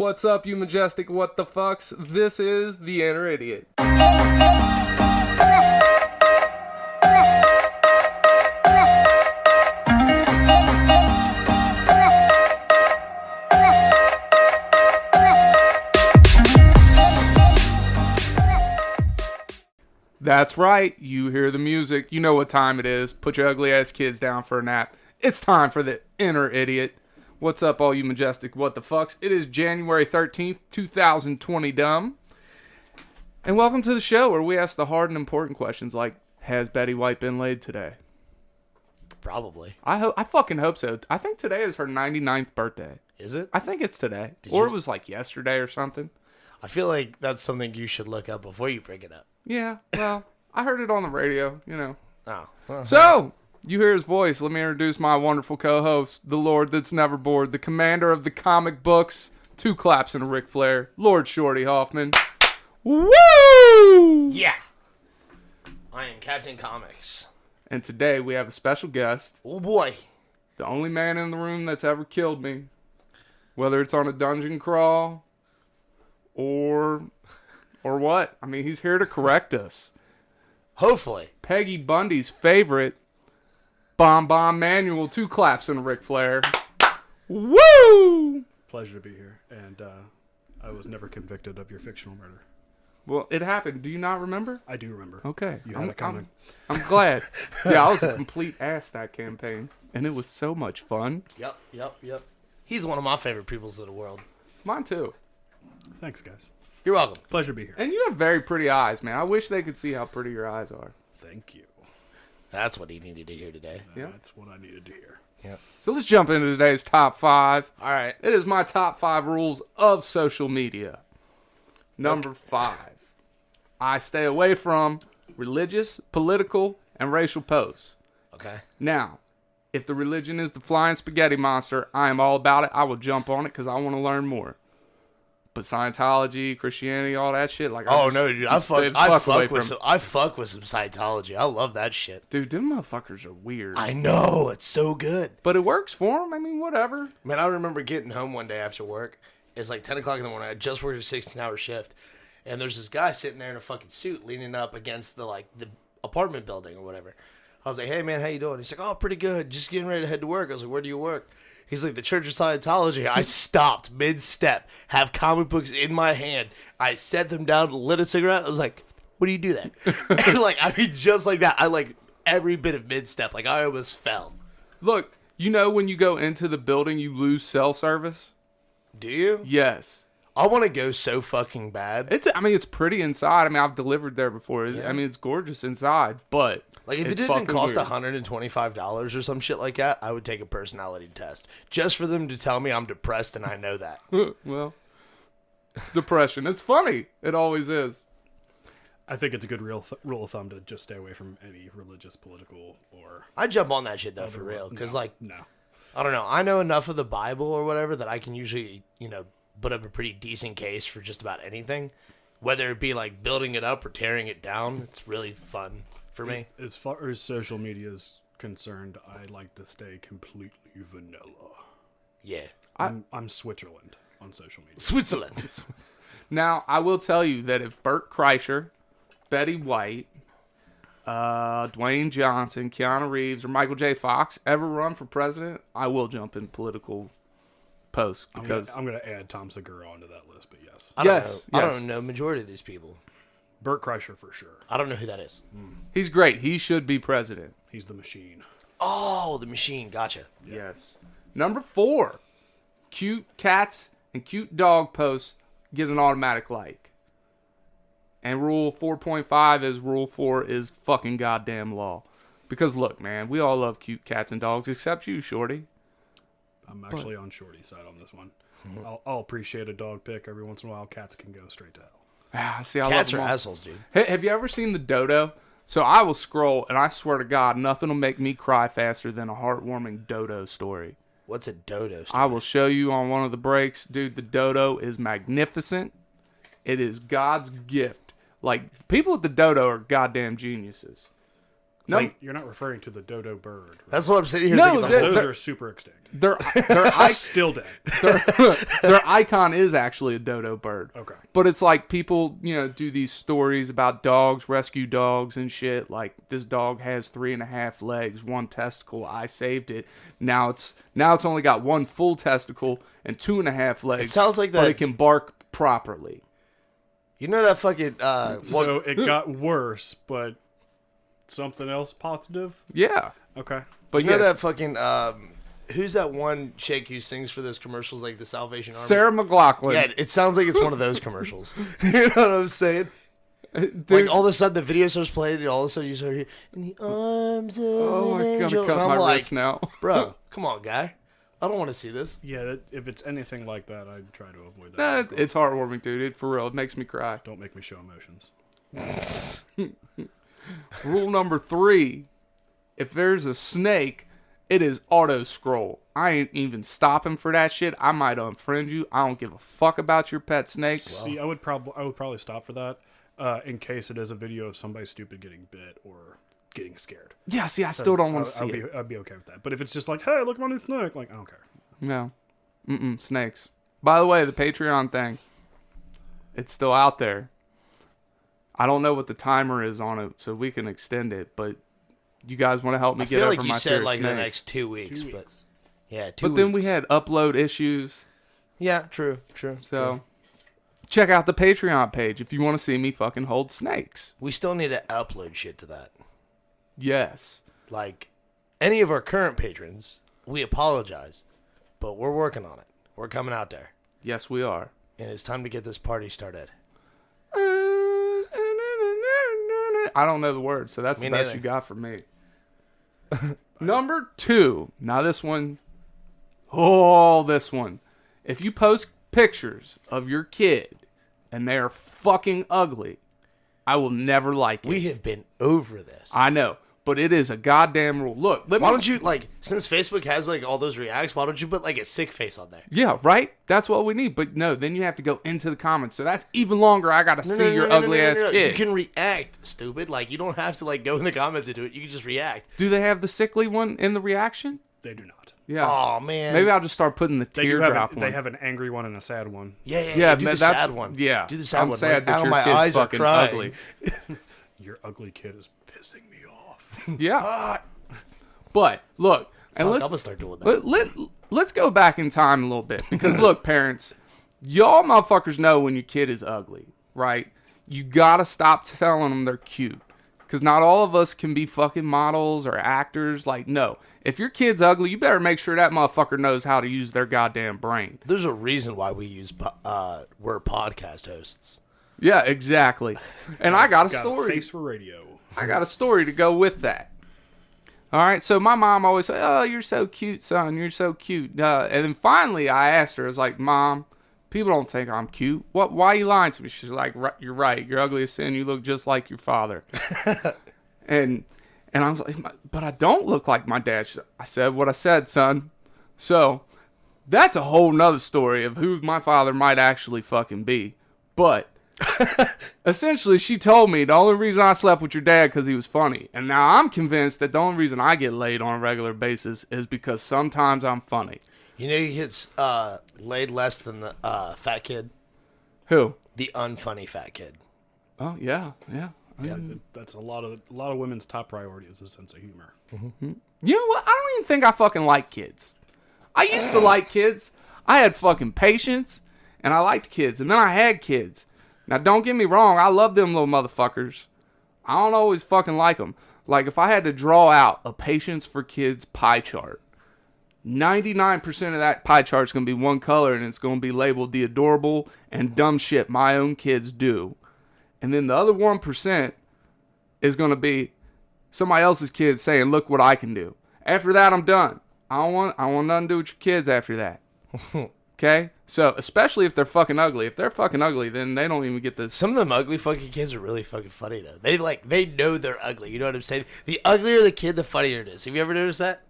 What's up, you majestic what the fucks? This is The Inner Idiot. That's right, you hear the music, you know what time it is. Put your ugly ass kids down for a nap. It's time for The Inner Idiot. What's up, all you majestic what the fucks? It is January 13th, 2020, dumb. And welcome to the show where we ask the hard and important questions like, has Betty White been laid today? Probably. I fucking hope so. I think today is her 99th birthday. Is it? I think it's today. Or it was like yesterday or something. I feel like that's something you should look up before you bring it up. Yeah, well, I heard it on the radio, you know. Oh. Well, So, you hear his voice. Let me introduce my wonderful co-host, the Lord that's never bored, the commander of the comic books, 2 claps and a Ric Flair, Lord Shorty Hoffman. Woo! yeah. I am Captain Comics. And today we have a special guest, Oh boy. the only man in the room that's ever killed me. Whether it's on a dungeon crawl or what. I mean, he's here to correct us. Hopefully. Peggy Bundy's favorite, BonBon Manual, 2 claps and a Ric Flair. Woo! Pleasure to be here, and I was never convicted of your fictional murder. Well, it happened. Do you not remember? I do remember. Okay. You had it coming. I'm glad. Yeah, I was a complete ass that campaign, and it was so much fun. Yep. He's one of my favorite peoples of the world. Mine too. Thanks, guys. You're welcome. Pleasure to be here. And you have very pretty eyes, man. I wish they could see how pretty your eyes are. Thank you. That's what he needed to hear today. Yeah. That's what I needed to hear. Yep. So let's jump into today's top 5. All right. It is my top 5 rules of social media. Number 5. I stay away from religious, political, and racial posts. Okay. Now, if the religion is the flying spaghetti monster, I am all about it. I will jump on it because I want to learn more. But Scientology, Christianity, all that shit, like No, dude. I fuck with some Scientology. I love that shit. Dude, them motherfuckers are weird. I know. It's so good. But it works for them. I mean, whatever. Man, I remember getting home one day after work. It's like 10 o'clock in the morning. I just worked a 16-hour shift. And there's this guy sitting there in a fucking suit leaning up against the apartment building or whatever. I was like, hey, man, how you doing? He's like, oh, pretty good. Just getting ready to head to work. I was like, where do you work? He's like, the Church of Scientology. I stopped mid-step, have comic books in my hand. I set them down, lit a cigarette. I was like, what do you do that? And just like that. I every bit of mid-step. I almost fell. Look, you know when you go into the building, you lose cell service? Do you? Yes. I want to go so fucking bad. It's pretty inside. I mean, I've delivered there before. Yeah. I mean, it's gorgeous inside, but if it didn't cost $125 or some shit like that, I would take a personality test. Just for them to tell me I'm depressed and I know that. Well, depression. It's funny. It always is. I think it's a good rule of thumb to just stay away from any religious, political, or... I jump on that shit, though, for real. Because, No. I don't know. I know enough of the Bible or whatever that I can usually, put up a pretty decent case for just about anything. Whether it be, building it up or tearing it down. It's really fun for me. As far as social media is concerned, I like to stay completely vanilla. Yeah. I'm Switzerland on social media. Switzerland. Now, I will tell you that if Bert Kreischer, Betty White, Dwayne Johnson, Keanu Reeves, or Michael J. Fox ever run for president, I will jump in political posts because I'm gonna add Tom Segura onto that list, but yes. I don't know majority of these people. Bert Kreischer for sure. I don't know who that is. he's great. He should be president. He's the machine. Oh, the machine. Gotcha. Yeah. Yes. Number 4, cute cats and cute dog posts get an automatic like. And rule 4.5 is rule 4 is fucking goddamn law. Because look, man, we all love cute cats and dogs except you, Shorty. I'm actually on Shorty's side on this one. I'll appreciate a dog pic every once in a while. Cats can go straight to hell. See, I Cats love are them all. assholes, dude. Hey, have you ever seen the dodo? So I will scroll, and I swear to God, nothing will make me cry faster than a heartwarming dodo story. What's a dodo story? I will show you on one of the breaks. Dude, the dodo is magnificent. It is God's gift. People at the dodo are goddamn geniuses. No, Like, You're not referring to the dodo bird. Right? that's what I'm sitting here No, thinking. Those are super extinct. their Still dead. their icon is actually a dodo bird. Okay. But it's like people, do these stories about dogs, rescue dogs and shit. Like this dog has 3.5 legs, 1 testicle. I saved it. Now it's only got 1 full testicle and 2.5 legs. It sounds like but that. it can bark properly. You know that fucking. So it got worse, but something else positive? Yeah. Okay. But you know yeah, that fucking. Who's that one chick who sings for those commercials like the Salvation Army? Sarah McLachlan. Yeah, it sounds like it's one of those commercials. You know what I'm saying? Dude, Like all of a sudden the video starts playing, and all of a sudden you start hearing "In the arms of oh, an I'm angel," gonna cut and I'm my like, wrist now. bro, come on, guy. I don't want to see this. Yeah, if it's anything like that, I'd try to avoid Nah, that. it's heartwarming, dude. It, for real, it makes me cry. Don't make me show emotions. Rule number 3: if there's a snake, it is auto scroll. I ain't even stopping for that shit. I might unfriend you. I don't give a fuck about your pet snake. See, I would probably stop for that in case it is a video of somebody stupid getting bit or getting scared. Yeah, see, I still don't want to see it. I'd be okay with that. But if it's just like, hey, look at my new snake, like I don't care. No. Snakes. By the way, the Patreon thing, it's still out there. I don't know what the timer is on it, so we can extend it, but you guys want to help me I get feel over like my you fear said of like the snakes. next 2 weeks, 2 but weeks. yeah, 2 But then we weeks. had upload issues, Yeah, true. so check out the Patreon page if you want to see me fucking hold snakes. We still need to upload shit to that. Yes. Like any of our current patrons, we apologize, but we're working on it. We're coming out there, Yes, we are. and it's time to get this party started. I don't know the words, so that's Me the best neither. you got for me. Number 2. Now this one. Oh, this one. If you post pictures of your kid and they are fucking ugly, I will never like it. We have been over this. I know, but it is a goddamn rule. Look, let me. Why don't you, like, since Facebook has, like, all those reacts, why don't you put, like, a sick face on there? Yeah, right? That's what we need. But no, then you have to go into the comments. So that's even longer. I got to see your ugly ass kid. You can react, stupid. Like, you don't have to, like, go in the comments and do it. You can just react. Do they have the sickly one in the reaction? They do not. Yeah. Oh, man. Maybe I'll just start putting the They do have teardrop an, one. they have an angry one and a sad one. Yeah, do the that's sad one. Yeah. Do the sad I'm one. sad Like, that ow, your my kid's eyes are fucking crying. ugly. Your ugly kid is pissing me off. Yeah. But look, and Fuck, I'm let's, gonna start doing that. let's go back in time a little bit because look, parents, y'all motherfuckers know when your kid is ugly, right? You gotta stop telling them they're cute because not all of us can be fucking models or actors. Like, no, if your kid's ugly, you better make sure that motherfucker knows how to use their goddamn brain. There's a reason why we're podcast hosts. Yeah, exactly. And I got a Got story. a face for radio. I got a story to go with that. All right, so my mom always said, "Oh, you're so cute, son. You're so cute." And then finally, I asked her, "I was like, Mom, people don't think I'm cute. What? Why are you lying to me?" She's like, "You're right. You're ugly as sin. You look just like your father." and I was like, "But I don't look like my dad." I said what I said, son. So that's a whole nother story of who my father might actually fucking be. But essentially, she told me the only reason I slept with your dad because he was funny. And now I'm convinced that the only reason I get laid on a regular basis is because sometimes I'm funny. You know he gets laid less than the fat kid? Who? The unfunny fat kid. Oh, yeah. Yeah. That's a lot of women's top priority is a sense of humor. You know what? I don't even think I fucking like kids. I used to like kids. I had fucking patience, and I liked kids. And then I had kids. Now, don't get me wrong. I love them little motherfuckers. I don't always fucking like them. Like, if I had to draw out a patience for kids pie chart, 99% of that pie chart is going to be one color, and it's going to be labeled the adorable and dumb shit my own kids do. And then the other 1% is going to be somebody else's kids saying, "Look what I can do." After that, I'm done. I don't want nothing to do with your kids after that. Okay? So, especially if they're fucking ugly. If they're fucking ugly, then they don't even get this. Some of them ugly fucking kids are really fucking funny though. They know they're ugly. You know what I'm saying? The uglier the kid, the funnier it is. Have you ever noticed that?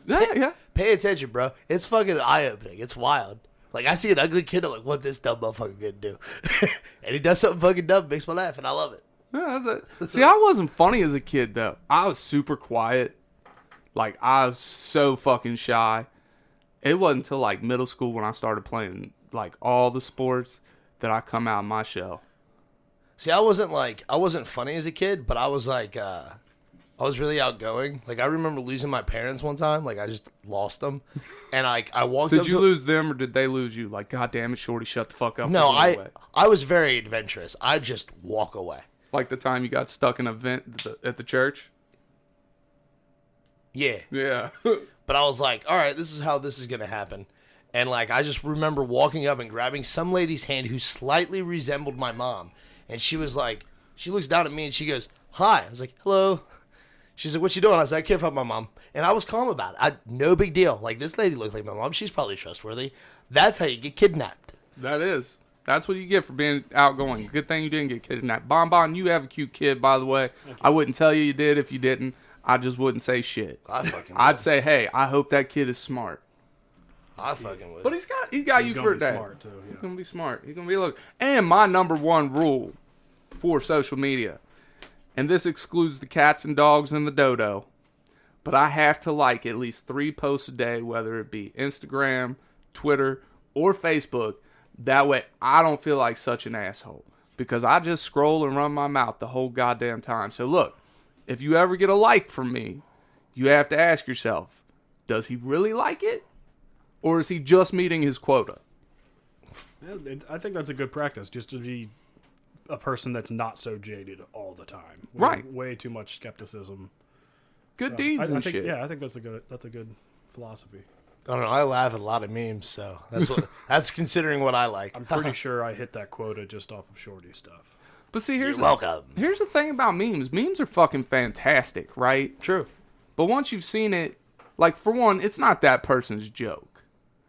Yeah. Pay attention, bro. It's fucking eye opening. It's wild. Like I see an ugly kid, I'm like, what this dumb motherfucker gonna do? And he does something fucking dumb, makes me laugh, and I love it. Yeah, that's it. See, I wasn't funny as a kid, though. I was super quiet. Like, I was so fucking shy. It wasn't until, like, middle school when I started playing, like, all the sports that I come out of my shell. See, I wasn't funny as a kid, but I was like, I was really outgoing. Like, I remember losing my parents one time. Like, I just lost them. And I walked up Did you lose them or did they lose you? Like, God damn it, Shorty, shut the fuck up. No, I was very adventurous. I'd just walk away. Like the time you got stuck in a vent at the church? Yeah. Yeah. But I was like, all right, this is how this is going to happen. And, like, I just remember walking up and grabbing some lady's hand who slightly resembled my mom. And she was like, she looks down at me and she goes, hi. I was like, hello. She's like, what you doing? I was like, I can't find my mom. And I was calm about it. No big deal. Like, this lady looked like my mom. She's probably trustworthy. That's how you get kidnapped. That is. That's what you get for being outgoing. Good thing you didn't get kidnapped. BonBon, you have a cute kid, by the way. I wouldn't tell you did if you didn't. I just wouldn't say shit. I'd say, hey, I hope that kid is smart. I fucking would. But he's got you for that. Smart too, yeah. He's gonna be smart. He's gonna be look. And my number one rule for social media, and this excludes the cats and dogs and the dodo, but I have to like at least 3 posts a day, whether it be Instagram, Twitter, or Facebook. That way I don't feel like such an asshole. Because I just scroll and run my mouth the whole goddamn time. So look, if you ever get a like from me, you have to ask yourself, does he really like it? Or is he just meeting his quota? Yeah, I think that's a good practice, just to be a person that's not so jaded all the time. Right. Way too much skepticism. Good deeds and think, shit. Yeah, I think that's a good philosophy. I don't know. I laugh at a lot of memes, so that's considering what I like. I'm pretty sure I hit that quota just off of Shorty stuff. But see, here's welcome. Here's the thing about memes. Memes are fucking fantastic, right? True. But once you've seen it, like, for one, it's not that person's joke.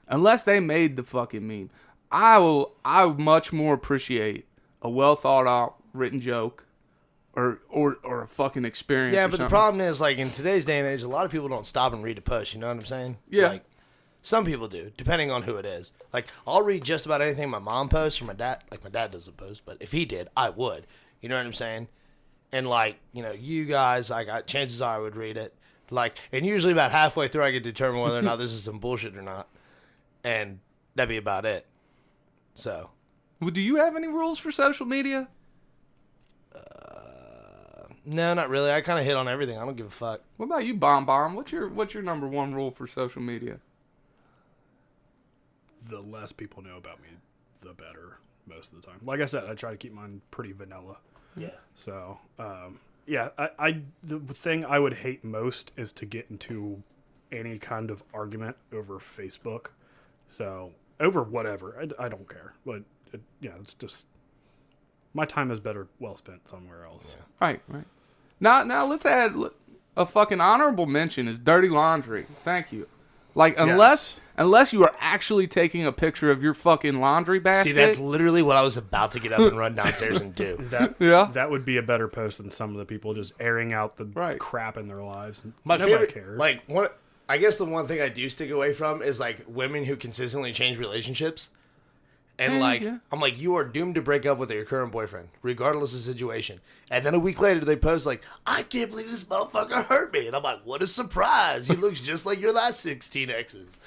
Unless they made the fucking meme. I much more appreciate a well thought out written joke or a fucking experience. Yeah, but the problem is, like, in today's day and age, a lot of people don't stop and read a post. You know what I'm saying? Yeah. Like, some people do, depending on who it is. Like, I'll read just about anything my mom posts or my dad. Like, my dad doesn't post, but if he did, I would. You know what I'm saying? And, like, you know, you guys, chances are I would read it. Like, and usually about halfway through, I can determine whether or not this is some bullshit or not. And that'd be about it. So. Well, do you have any rules for social media? No, not really. I kind of hit on everything. I don't give a fuck. What about you, BonBon? What's your number one rule for social media? The less people know about me, the better most of the time. Like I said, I try to keep mine pretty vanilla. Yeah. So, yeah, the thing I would hate most is to get into any kind of argument over Facebook. So, over whatever. I don't care. But, it's just, my time is better well spent somewhere else. Yeah. Right. Now let's add a fucking honorable mention is dirty laundry. Thank you. Like, unless you are actually taking a picture of your fucking laundry basket. See, that's literally what I was about to get up and run downstairs and do. That would be a better post than some of the people just airing out the crap in their lives. My Nobody favorite, cares. like, I guess the one thing I do stick away from is, like, women who consistently change relationships. And, I'm like, you are doomed to break up with your current boyfriend, regardless of the situation. And then a week later, they post, like, I can't believe this motherfucker hurt me. And I'm like, what a surprise. He looks just like your last 16 exes.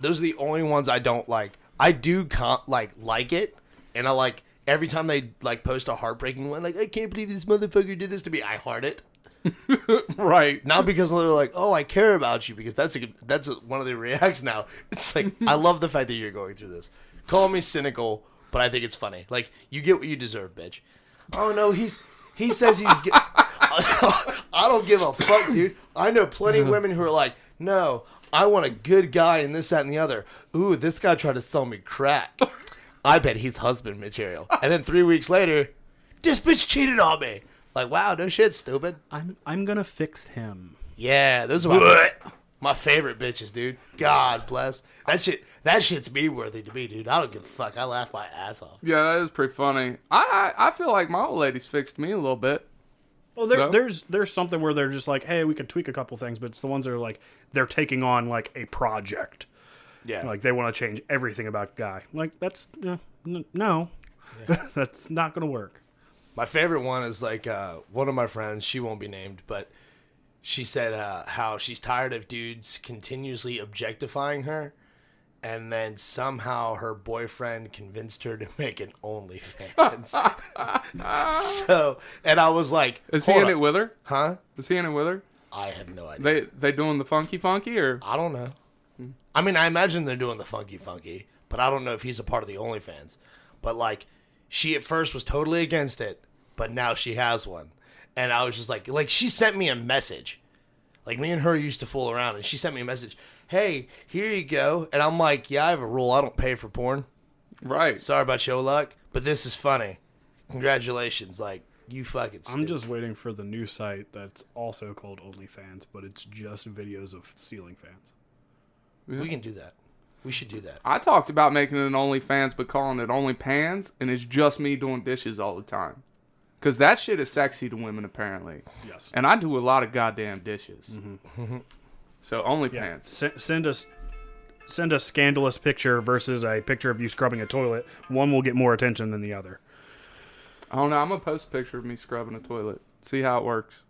Those are the only ones I don't like. I do, like it. And I like, every time they, like, post a heartbreaking one, like, I can't believe this motherfucker did this to me. I heart it. Right. Not because they're like, oh, I care about you, because that's one of the reacts now. It's like, I love the fact that you're going through this. Call me cynical, but I think it's funny. Like, you get what you deserve, bitch. Oh no, he says he's. I don't give a fuck, dude. I know plenty of women who are like, no, I want a good guy and this, that, and the other. Ooh, this guy tried to sell me crack. I bet he's husband material. And then 3 weeks later, this bitch cheated on me. Like, wow, no shit, stupid. I'm gonna fix him. Yeah, those are my favorite bitches, dude. God bless. That shit's me worthy to me, dude. I don't give a fuck. I laugh my ass off. Yeah, that is pretty funny. I feel like my old lady's fixed me a little bit. Well, there's something where they're just like, hey, we could tweak a couple things, but it's the ones that are like, they're taking on, like, a project. Yeah. Like, they want to change everything about Guy. Like, that's, no. That's not going to work. My favorite one is like one of my friends, she won't be named, but she said how she's tired of dudes continuously objectifying her, and then somehow her boyfriend convinced her to make an OnlyFans. So, and I was like, Is he in it with her? Huh? Is he in it with her? I have no idea. They doing the funky or? I don't know. I mean, I imagine they're doing the funky, but I don't know if he's a part of the OnlyFans. But like, she at first was totally against it, but now she has one. And I was just like she sent me a message. Like, me and her used to fool around, and she sent me a message. Hey, here you go. And I'm like, yeah, I have a rule. I don't pay for porn. Right. Sorry about your luck, but this is funny. Congratulations. Like, you fucking stupid. I'm just waiting for the new site that's also called OnlyFans, but it's just videos of ceiling fans. We can do that. We should do that. I talked about making it an OnlyFans, but calling it OnlyPans, and it's just me doing dishes all the time. Because that shit is sexy to women, apparently. Yes. And I do a lot of goddamn dishes. So OnlyPans. Yeah. Send a scandalous picture versus a picture of you scrubbing a toilet. One will get more attention than the other. I don't know. I'm going to post a picture of me scrubbing a toilet. See how it works.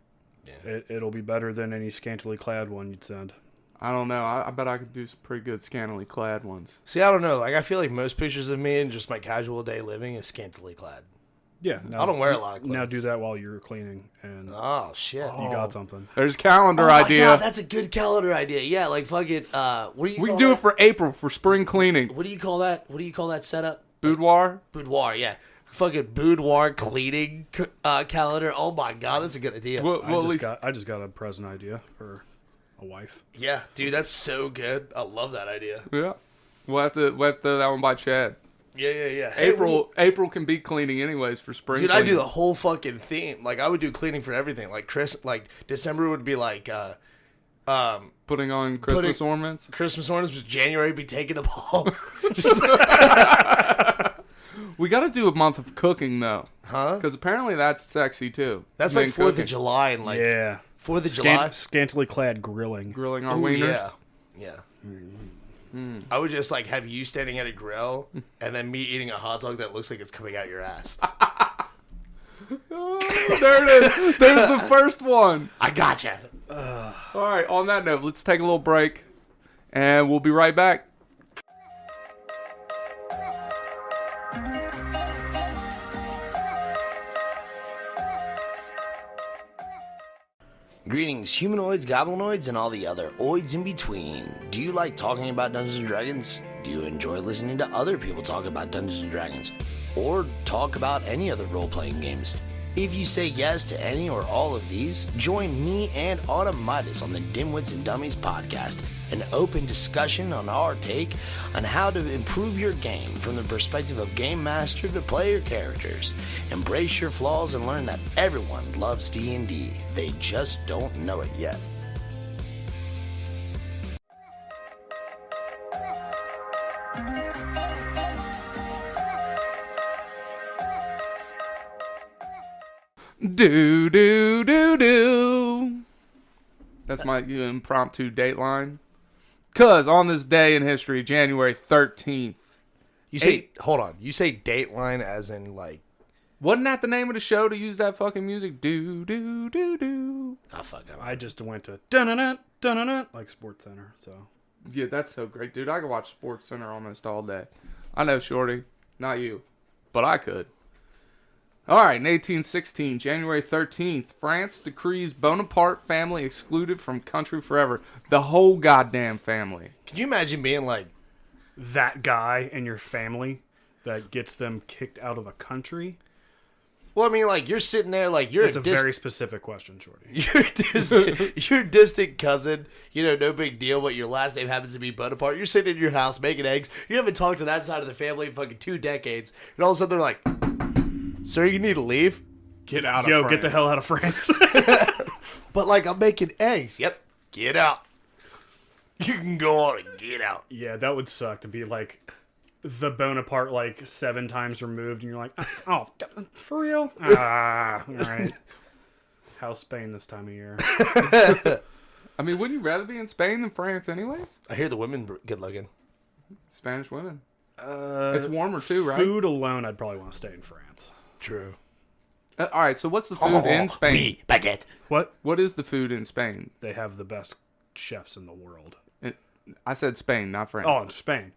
Yeah. It'll be better than any scantily clad one you'd send. I don't know. I bet I could do some pretty good scantily clad ones. See, I don't know. Like, I feel like most pictures of me in just my casual day living is scantily clad. Yeah. I don't wear a lot of clothes. Now do that while you're cleaning, and Oh, shit. you got something. There's calendar Oh, my idea. God, that's a good calendar idea. Yeah, like, fuck it. What do you We call can do that? it for April for spring cleaning. What do you call that? What do you call that setup? Boudoir. Boudoir, yeah. Fucking boudoir cleaning calendar. Oh, my God, that's a good idea. Well, at least- I just got a present idea for a wife. Yeah, dude, that's so good. I love that idea. Yeah. We'll have to that one by Chad. Yeah. Hey, April can be cleaning anyways for spring. dude, I do cleaning. the whole fucking theme. Like, I would do cleaning for everything. Like, December would be like, Putting on Christmas ornaments. Christmas ornaments. January be taking them all. Just, We got to do a month of cooking though, huh? because apparently that's sexy too. That's Men like 4th cooking. of July and like Yeah. 4th of July. Scantily clad grilling. Grilling our Ooh, wieners. Yeah. I would just like have you standing at a grill and then me eating a hot dog that looks like it's coming out your ass. Oh, there it is. There's the first one. I gotcha. All right. On that note, let's take a little break, and we'll be right back. Greetings, humanoids, goblinoids, and all the other oids in between. Do you like talking about Dungeons & Dragons? Do you enjoy listening to other people talk about Dungeons & Dragons? Or talk about any other role-playing games? If you say yes to any or all of these, join me and Autumn Midas on the Dimwits and Dummies podcast, an open discussion on our take on how to improve your game from the perspective of game master to player characters. Embrace your flaws and learn that everyone loves D&D. They just don't know it yet. Do do do do. That's my impromptu dateline. Cause on this day in history, January 13th. You say, hold on, you say Dateline as in like, Wasn't that the name of the show to use that fucking music? Do do do do. oh fuck, I just went to dun-dun-dun, like Sports Center, so. Yeah, that's so great, dude. I could watch Sports Center almost all day. I know, Shorty, not you, but I could. All right, in 1816, January 13th, France decrees Bonaparte family excluded from country forever. The whole goddamn family. Could you imagine being like, That guy in your family that gets them kicked out of a country? well, I mean, like, you're sitting there, like, It's a very specific question, Shorty. your distant cousin, you know, no big deal, but your last name happens to be Bonaparte. You're sitting in your house making eggs. You haven't talked to that side of the family in fucking 2 decades. And all of a sudden they're like, sir, you need to leave? Get out Yo, of France. get the hell out of France. But, like, I'm making eggs. Yep. Get out. You can go on and get out. Yeah, that would suck to be like the Bonaparte like 7 times removed, and you're like, oh, for real? Ah, all right. How's Spain this time of year? I mean, wouldn't you rather be in Spain than France anyways? I hear the women good looking. Spanish women. It's warmer too, right? Food alone, I'd probably want to stay in France. True. All right, so what's the food in Spain? Oui, baguette. What? What is the food in Spain? They have the best chefs in the world. I said Spain, not France. Oh, in Spain.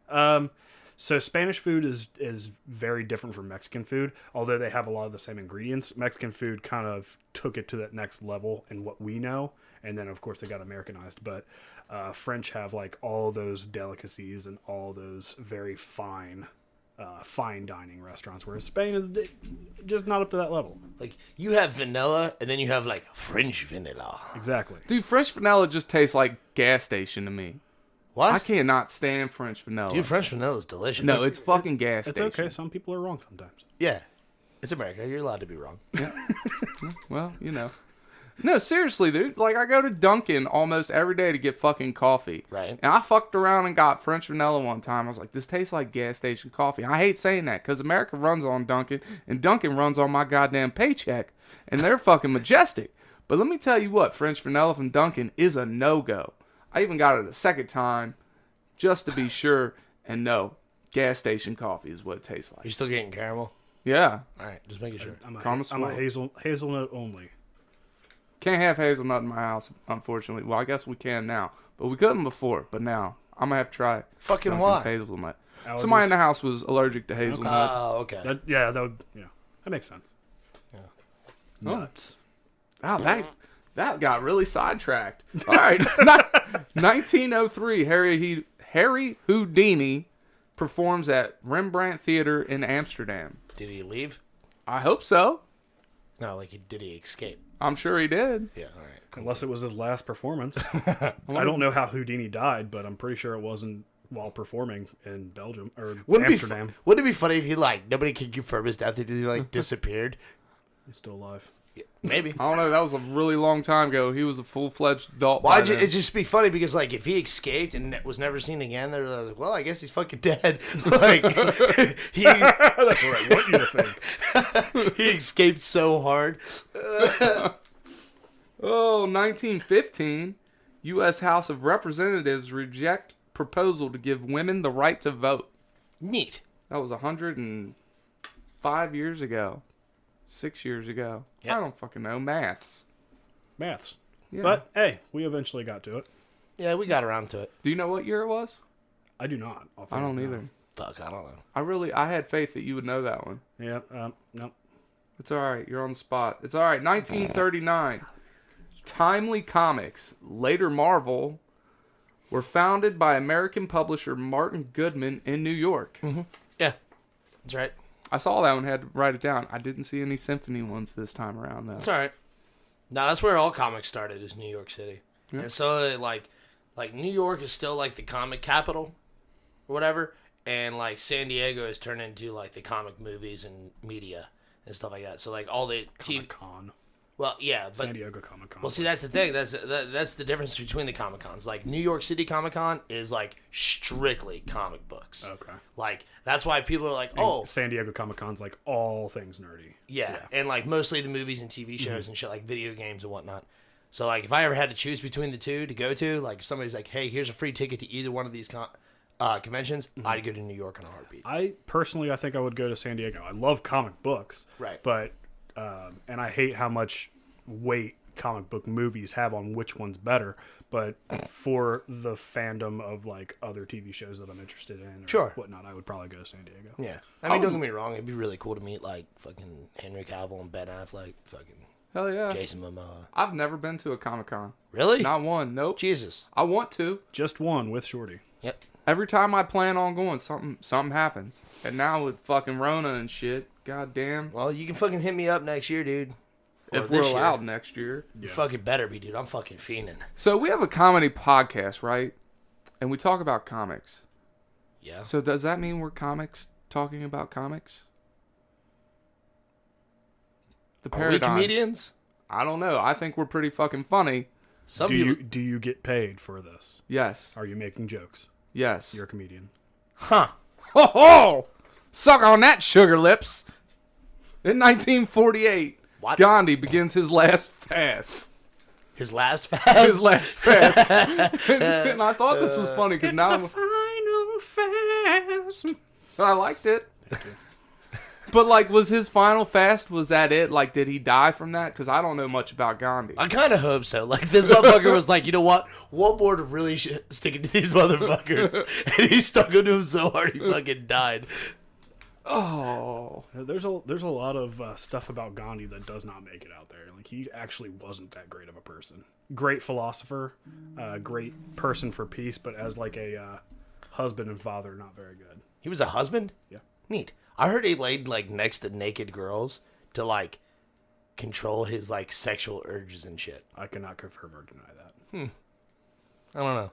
So Spanish food is very different from Mexican food, although they have a lot of the same ingredients. Mexican food kind of took it to that next level in what we know, and then of course they got Americanized. But French have like all those delicacies and all those very fine dining restaurants, whereas Spain is just not up to that level. Like, you have vanilla, and then you have, like, French vanilla. Exactly. Dude, French vanilla just tastes like gas station to me. What? I cannot stand French vanilla. Dude, French vanilla is delicious. No, it's fucking gas It's station. okay. Some people are wrong sometimes. Yeah. It's America. You're allowed to be wrong. Well, you know. No, seriously, dude. Like, I go to Dunkin' almost every day to get fucking coffee. Right. And I fucked around and got French vanilla one time. I was like, this tastes like gas station coffee. I hate saying that because America runs on Dunkin', and Dunkin' runs on my goddamn paycheck. And they're fucking majestic. But let me tell you what, French vanilla from Dunkin' is a no-go. I even got it a second time just to be sure. And no, gas station coffee is what it tastes Are you like. still getting caramel? Yeah. All right, just making sure. I'm a Connoisseur. hazelnut only. Can't have hazelnut in my house, unfortunately. Well, I guess we can now. But we couldn't before. But now, I'm going to have to try Fucking Dunkin's why? hazelnut. Allergies? Somebody in the house was allergic to hazelnut. Oh, okay. That makes sense. Yeah. Nuts. Oh, that got really sidetracked. All right. 1903, Harry Houdini performs at Rembrandt Theater in Amsterdam. Did he leave? I hope so. No, like, did he escape? I'm sure he did. Yeah, all right. Cool. Unless it was his last performance. I don't know how Houdini died, but I'm pretty sure it wasn't while performing in Belgium or Amsterdam. Wouldn't it be funny if he, like, nobody could confirm his death, if he, like, disappeared? He's still alive. Yeah, maybe. I don't know. That was a really long time ago. He was a full-fledged adult. Why by then. it'd just be funny because, like, if he escaped and was never seen again, they're like, well, I guess he's fucking dead. Like, he That's what I want you to think. he escaped so hard. Oh, 1915, U.S. House of Representatives reject proposal to give women the right to vote. Neat. That was 105 years ago. 6 years ago. Yep. I don't fucking know. Maths. Maths. Yeah. But, hey, we eventually got to it. Yeah, we got around to it. Do you know what year it was? I do not. I don't either. Fuck, I don't know. I had faith that you would know that one. Yeah, no. It's all right. You're on the spot. It's all right. 1939. Timely Comics, later Marvel, were founded by American publisher Martin Goodman in New York. Mm-hmm. Yeah, that's right. I saw that one, had to write it down. I didn't see any symphony ones this time around, though. That's all right. No, that's where all comics started, is New York City. Yeah. And so, like New York is still, like, the comic capital or whatever, and, like, San Diego has turned into, like, the comic movies and media and stuff like that. So, like, all the Comic-Con. Well, yeah, but San Diego Comic-Con. well, see, that's the thing. That's the difference between the Comic Cons. Like, New York City Comic Con is, like, strictly comic books. Okay. Like, that's why people are like, And oh, San Diego Comic-Con's like all things nerdy. yeah. And, like, mostly the movies and TV shows and shit, like video games and whatnot. So, like, if I ever had to choose between the two to go to, like, if somebody's like, hey, here's a free ticket to either one of these conventions, I'd go to New York in a heartbeat. I think I would go to San Diego. I love comic books. Right. But, and I hate how much weight comic book movies have on which one's better. But for the fandom of, like, other TV shows that I'm interested in or whatnot, I would probably go to San Diego. Yeah. I mean, don't get me wrong. It'd be really cool to meet, like, fucking Henry Cavill and Ben Affleck, fucking Hell yeah. Jason Momoa. I've never been to a Comic-Con. Really? Not one. Nope. Jesus. I want to. Just one with Shorty. Yep. Every time I plan on going, something happens. And now with fucking Rona and shit, goddamn. Well, you can fucking hit me up next year, dude. Or If we're this year. allowed next year. You fucking better be, dude. I'm fucking fiending. So we have a comedy podcast, right? And we talk about comics. Yeah. So does that mean we're comics talking about comics? The Are we paradigm. comedians? I don't know. I think we're pretty fucking funny. Some Do people. you get paid for this? Yes. Are you making jokes? Yes. You're a comedian. Huh. Ho ho! Suck on that, sugar lips. In 1948, What? Gandhi begins his last fast. His last fast? His last fast. And I thought this was funny because now final fast. I liked it. Thank you. But, like, was his final fast, was that it? Like, did he die from that? Because I don't know much about Gandhi. I kind of hope so. Like, this motherfucker was like, you know what? One more to really sticking to these motherfuckers. And he stuck into him so hard he fucking died. Oh. There's a lot of stuff about Gandhi that does not make it out there. Like, he actually wasn't that great of a person. Great philosopher, great person for peace, but as like a husband and father, not very good. He was a husband? Yeah. Neat. I heard he laid, like, next to naked girls to, like, control his, like, sexual urges and shit. I cannot confirm or deny that. I don't know.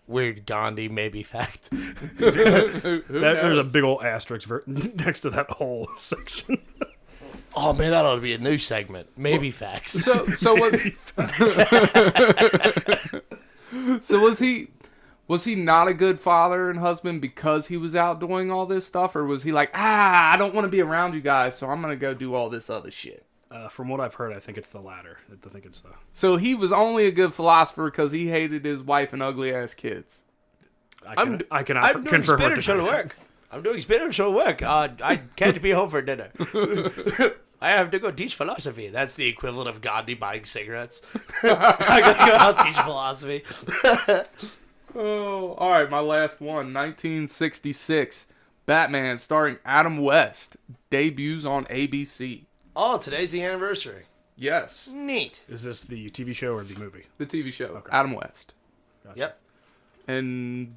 Weird Gandhi maybe fact. There's a big old asterisk next to that whole section. Oh, man, that ought to be a new segment. Maybe facts. So what? So was he not a good father and husband because he was out doing all this stuff, or was he like, I don't want to be around you guys, so I'm gonna go do all this other shit? From what I've heard, I think it's the latter. I think it's the. So he was only a good philosopher because he hated his wife and ugly ass kids. I cannot I'm doing confirm or spinach show to deny. work. I'm doing spinach show to work. I can't be home for dinner. I have to go teach philosophy. That's the equivalent of Gandhi buying cigarettes. I gotta go out and teach philosophy. Oh, all right, my last one. 1966, Batman starring Adam West debuts on ABC. Oh, today's the anniversary. Yes, Neat. Is this the TV show or the movie? the TV show. Okay. Adam West Yep. and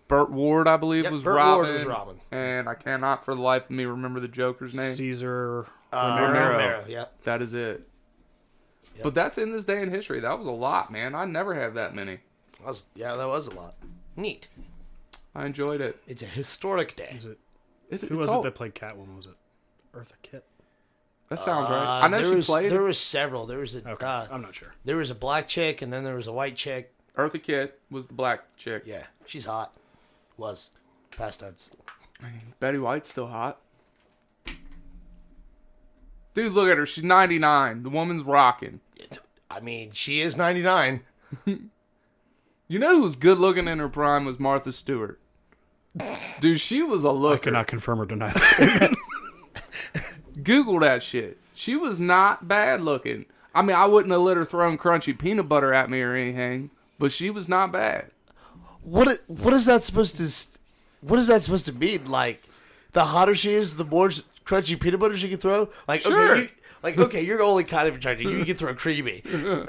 Burt Ward, I believe, Yep, was Burt Robin. Ward was Robin. And I cannot for the life of me remember the Joker's name. Caesar. Romero. Yep. That is it. Yep. But that's in this day in history. That was a lot, man. I never have that many. That was a lot. Neat. I enjoyed it. It's a historic day. Is it? Who Who was it that played Catwoman? Was it Eartha Kitt? That sounds right. I know she played There was several. There was a Okay, I'm not sure. there was a black chick, and then there was a white chick. Eartha Kitt was the black chick. Yeah, she's hot. Was past tense. Betty White's still hot. Dude, look at her. She's 99. The woman's rocking. I mean, she is 99. You know who was good looking in her prime was Martha Stewart. Dude, she was a I looker. cannot confirm or deny that. Google that shit. She was not bad looking. I mean, I wouldn't have let her throw crunchy peanut butter at me or anything, but she was not bad. What is that supposed to? What is that supposed to mean? Like, the hotter she is, the more crunchy peanut butter she can throw. Like, Sure. Okay, you're only kind of attractive. You can throw creamy. Well,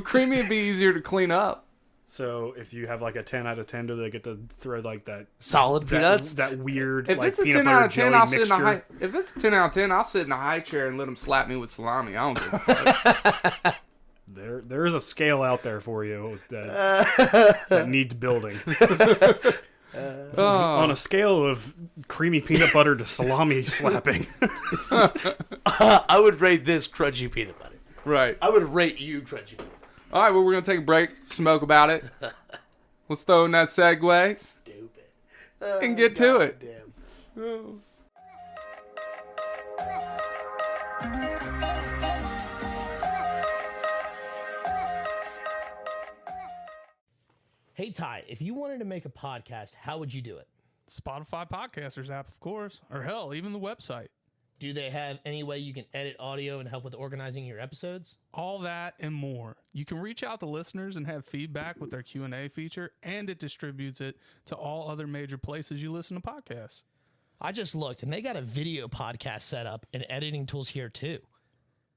creamy would be easier to clean up. So if you have like a 10 out of 10, do they get to throw like that Solid peanuts. that weird If like it's a peanut 10 butter out of 10, jelly I'll sit in a mixture? high. If it's a 10 out of 10, I'll sit in a high chair and let them slap me with salami. I don't give a fuck. There is a scale out there for you that needs building. On a scale of creamy peanut butter to salami slapping. I would rate this crunchy peanut butter. Right. I would rate you crunchy peanut butter. All right, well, we're going to take a break, smoke about it. Let's throw in that segue Stupid. and get to it. Damn. Hey Ty, if you wanted to make a podcast, how would you do it? Spotify Podcasters app, of course. Or hell, even the website. Do they have any way you can edit audio and help with organizing your episodes? All that and more. You can reach out to listeners and have feedback with their Q&A feature, and it distributes it to all other major places you listen to podcasts. I just looked, and they got a video podcast set up and editing tools here too.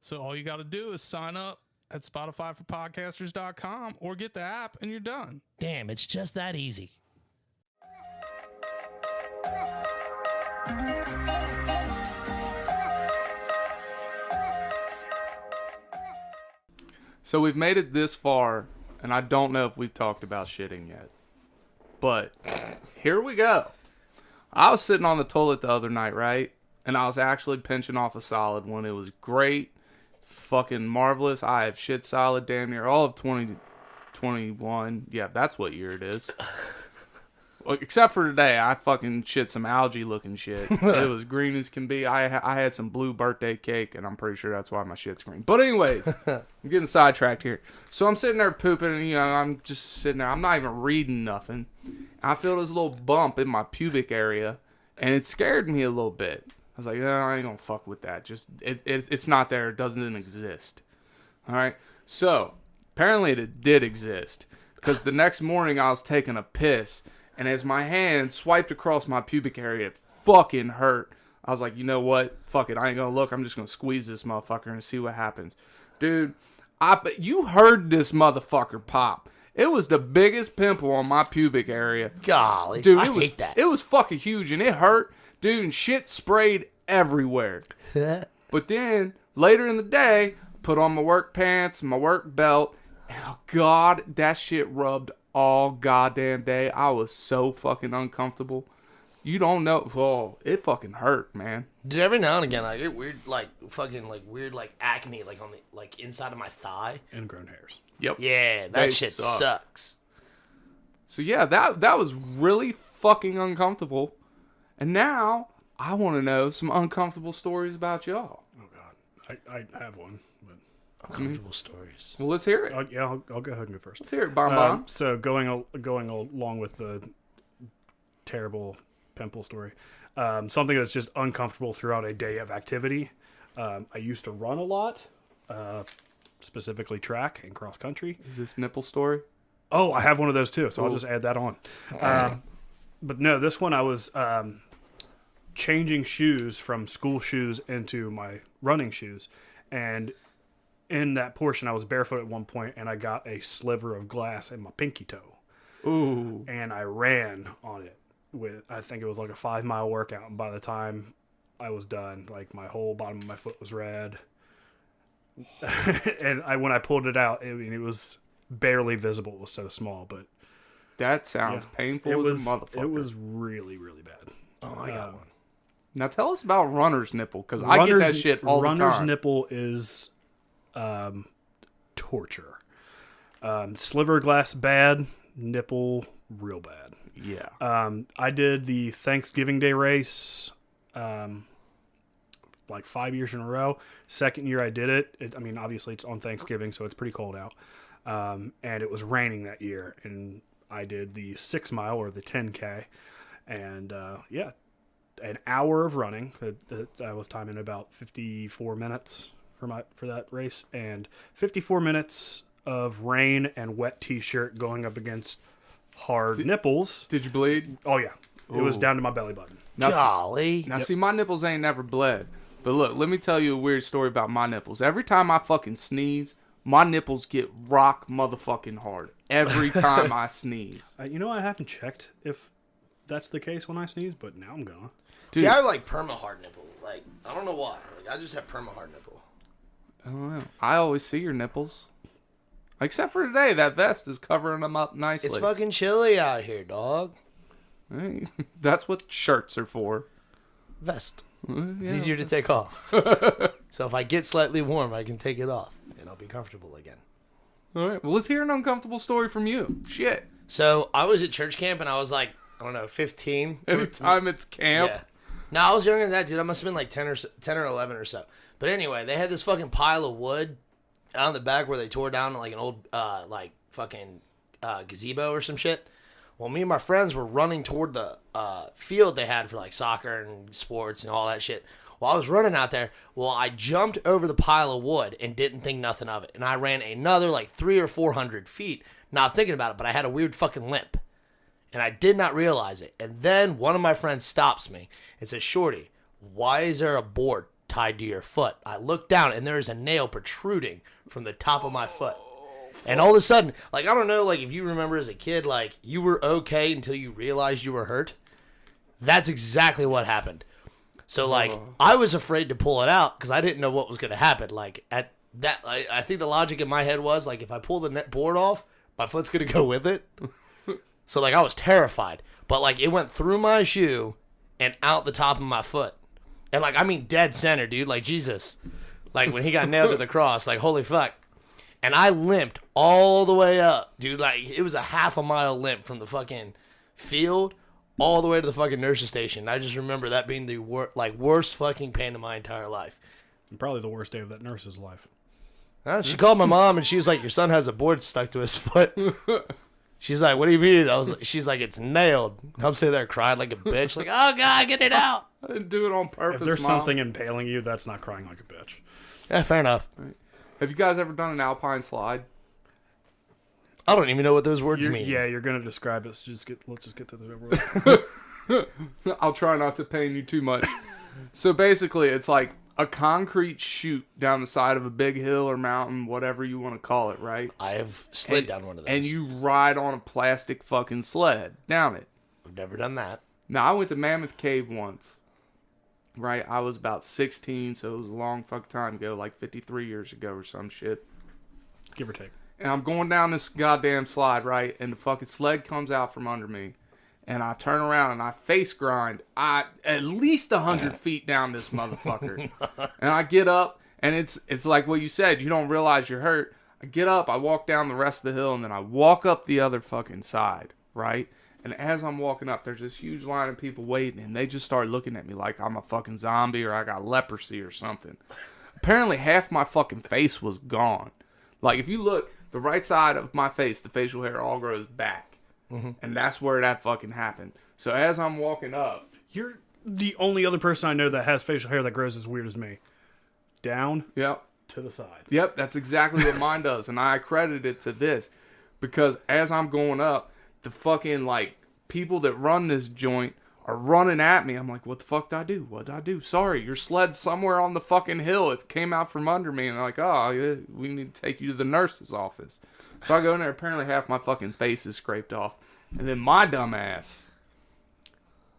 So all you got to do is sign up at SpotifyForPodcasters.com or get the app, and you're done. Damn, it's just that easy. So we've made it this far, and I don't know if we've talked about shitting yet. But here we go. I was sitting on the toilet the other night, right? And I was actually pinching off a solid one. It was great. Fucking marvelous. I have shit solid damn near all of 2021. Yeah, that's what year it is. Well, except for today, I fucking shit some algae looking shit. It was green as can be. I had some blue birthday cake, and I'm pretty sure that's why my shit's green. But anyways, I'm getting sidetracked here. So I'm sitting there pooping, and I'm just sitting there. I'm not even reading nothing. I feel this little bump in my pubic area, And it scared me a little bit. I was like, no, I ain't gonna fuck with that. Just it's not there. It doesn't exist. All right. So apparently it did exist, because the next morning I was taking a piss, and as my hand swiped across my pubic area, it fucking hurt. I was like, you know what? Fuck it. I ain't gonna look. I'm just gonna squeeze this motherfucker and see what happens, dude. You heard this motherfucker pop. It was the biggest pimple on my pubic area. Golly, Dude, I it was, hate that. It was fucking huge, and it hurt, dude, and shit sprayed everywhere. But then, later in the day, put on my work pants, my work belt, and oh God, that shit rubbed all goddamn day. I was so fucking uncomfortable. You don't know. Oh, it fucking hurt, man. Dude, every now and again, I get weird, weird, acne, on the, inside of my thigh. Ingrown hairs. Yep. Yeah, They that shit suck. sucks. So yeah, that was really fucking uncomfortable. And now, I want to know some uncomfortable stories about y'all. Oh God, I have one. But Uncomfortable stories. Well, let's hear it. Oh, I'll go ahead and go first. Let's hear it, BonBon. So going along with the terrible pimple story, something that's just uncomfortable throughout a day of activity. I used to run a lot, specifically track and cross country. Is this nipple story? Oh, I have one of those too, so Ooh. I'll just add that on. But no, this one I was changing shoes from school shoes into my running shoes, and in that portion I was barefoot at one point, and I got a sliver of glass in my pinky toe. Ooh. And I ran on it with, I think it was like a 5-mile workout, and by the time I was done, like my whole bottom of my foot was red. And when I pulled it out, it was barely visible. It was so small, but That sounds painful as a motherfucker. It was really, really bad. Oh, I got one. Now tell us about runner's nipple, because I get that shit all the time. Runner's nipple is torture. Sliver glass bad, nipple real bad. Yeah. I did the Thanksgiving Day race 5 years in a row. Second year I did it. I mean, obviously it's on Thanksgiving, so it's pretty cold out. And it was raining that year, and I did the 6 mile or the 10K, and an hour of running. I was timing about 54 minutes for that race, and 54 minutes of rain and wet t-shirt going up against hard nipples. Did you bleed? Oh yeah, it was Ooh. down to my belly button. Now, Golly. Now, see, my nipples ain't never bled. But look, let me tell you a weird story about my nipples. Every time I fucking sneeze, my nipples get rock motherfucking hard. Every time I sneeze. I haven't checked if that's the case when I sneeze, but now I'm gonna. Dude. See, I have perma-hard nipple. I don't know why. I just have perma-hard nipple. I don't know. I always see your nipples. Except for today, that vest is covering them up nicely. It's fucking chilly out here, dog. Hey, that's what shirts are for. Vest. It's Yeah. easier to take off. So if I get slightly warm, I can take it off, and I'll be comfortable again. All right. Well, let's hear an uncomfortable story from you. Shit. So I was at church camp, and I was 15. Every time it's camp. Yeah. No, I was younger than that, dude. I must have been 10 or 11 or so. But anyway, they had this fucking pile of wood out in the back where they tore down an old gazebo or some shit. Well, me and my friends were running toward the field they had for soccer and sports and all that shit. Well, I was running out there. Well, I jumped over the pile of wood and didn't think nothing of it. And I ran another 300 or 400 feet, not thinking about it, but I had a weird fucking limp. And I did not realize it. And then one of my friends stops me and says, "Shorty, why is there a board tied to your foot?" I look down and there is a nail protruding from the top of my foot. And all of a sudden, I don't know, if you remember as a kid, you were okay until you realized you were hurt. That's exactly what happened. So, I was afraid to pull it out because I didn't know what was going to happen. At that, I think the logic in my head was, if I pull the net board off, my foot's going to go with it. So, I was terrified. But, it went through my shoe and out the top of my foot. And, I mean, dead center, dude. Jesus. When he got nailed to the cross, holy fuck. And I limped all the way up, dude. It was a half a mile limp from the fucking field all the way to the fucking nurse's station. I just remember that being the worst fucking pain of my entire life. And probably the worst day of that nurse's life. She called my mom and she was like, "Your son has a board stuck to his foot." She's like, what do you mean? She's like, it's nailed. I'm sitting there crying like a bitch, like, oh God, get it out. I didn't do it on purpose, If there's Mom. something impaling you, that's not crying like a bitch. Yeah, fair enough. Have you guys ever done an alpine slide? I don't even know what those words mean. Yeah, you're gonna describe it. So let's just get to the over with. I'll try not to pain you too much. So basically, it's like a concrete chute down the side of a big hill or mountain, whatever you want to call it, right? I have slid down one of those. And you ride on a plastic fucking sled down it. I've never done that. Now, I went to Mammoth Cave once, right? I was about 16, so it was a long fucking time ago, like 53 years ago or some shit. Give or take. And I'm going down this goddamn slide, right? And the fucking sled comes out from under me. And I turn around and I face grind. At least 100 feet down this motherfucker. And I get up, and it's like what you said. You don't realize you're hurt. I get up, I walk down the rest of the hill, and then I walk up the other fucking side, right? And as I'm walking up, there's this huge line of people waiting, and they just start looking at me like I'm a fucking zombie or I got leprosy or something. Apparently, half my fucking face was gone. Like, if you look, the right side of my face, the facial hair all grows back. Mm-hmm. And that's where that fucking happened. So as I'm walking up... You're the only other person I know that has facial hair that grows as weird as me. Down Yep. to the side. Yep, that's exactly what mine does. And I credit it to this. Because as I'm going up, the fucking, like, people that run this joint are running at me. I'm like, what the fuck did I do? What did I do? Sorry, your sled's somewhere on the fucking hill. It came out from under me. And they're like, oh, yeah, we need to take you to the nurse's office. So I go in there, apparently half my fucking face is scraped off. And then my dumb ass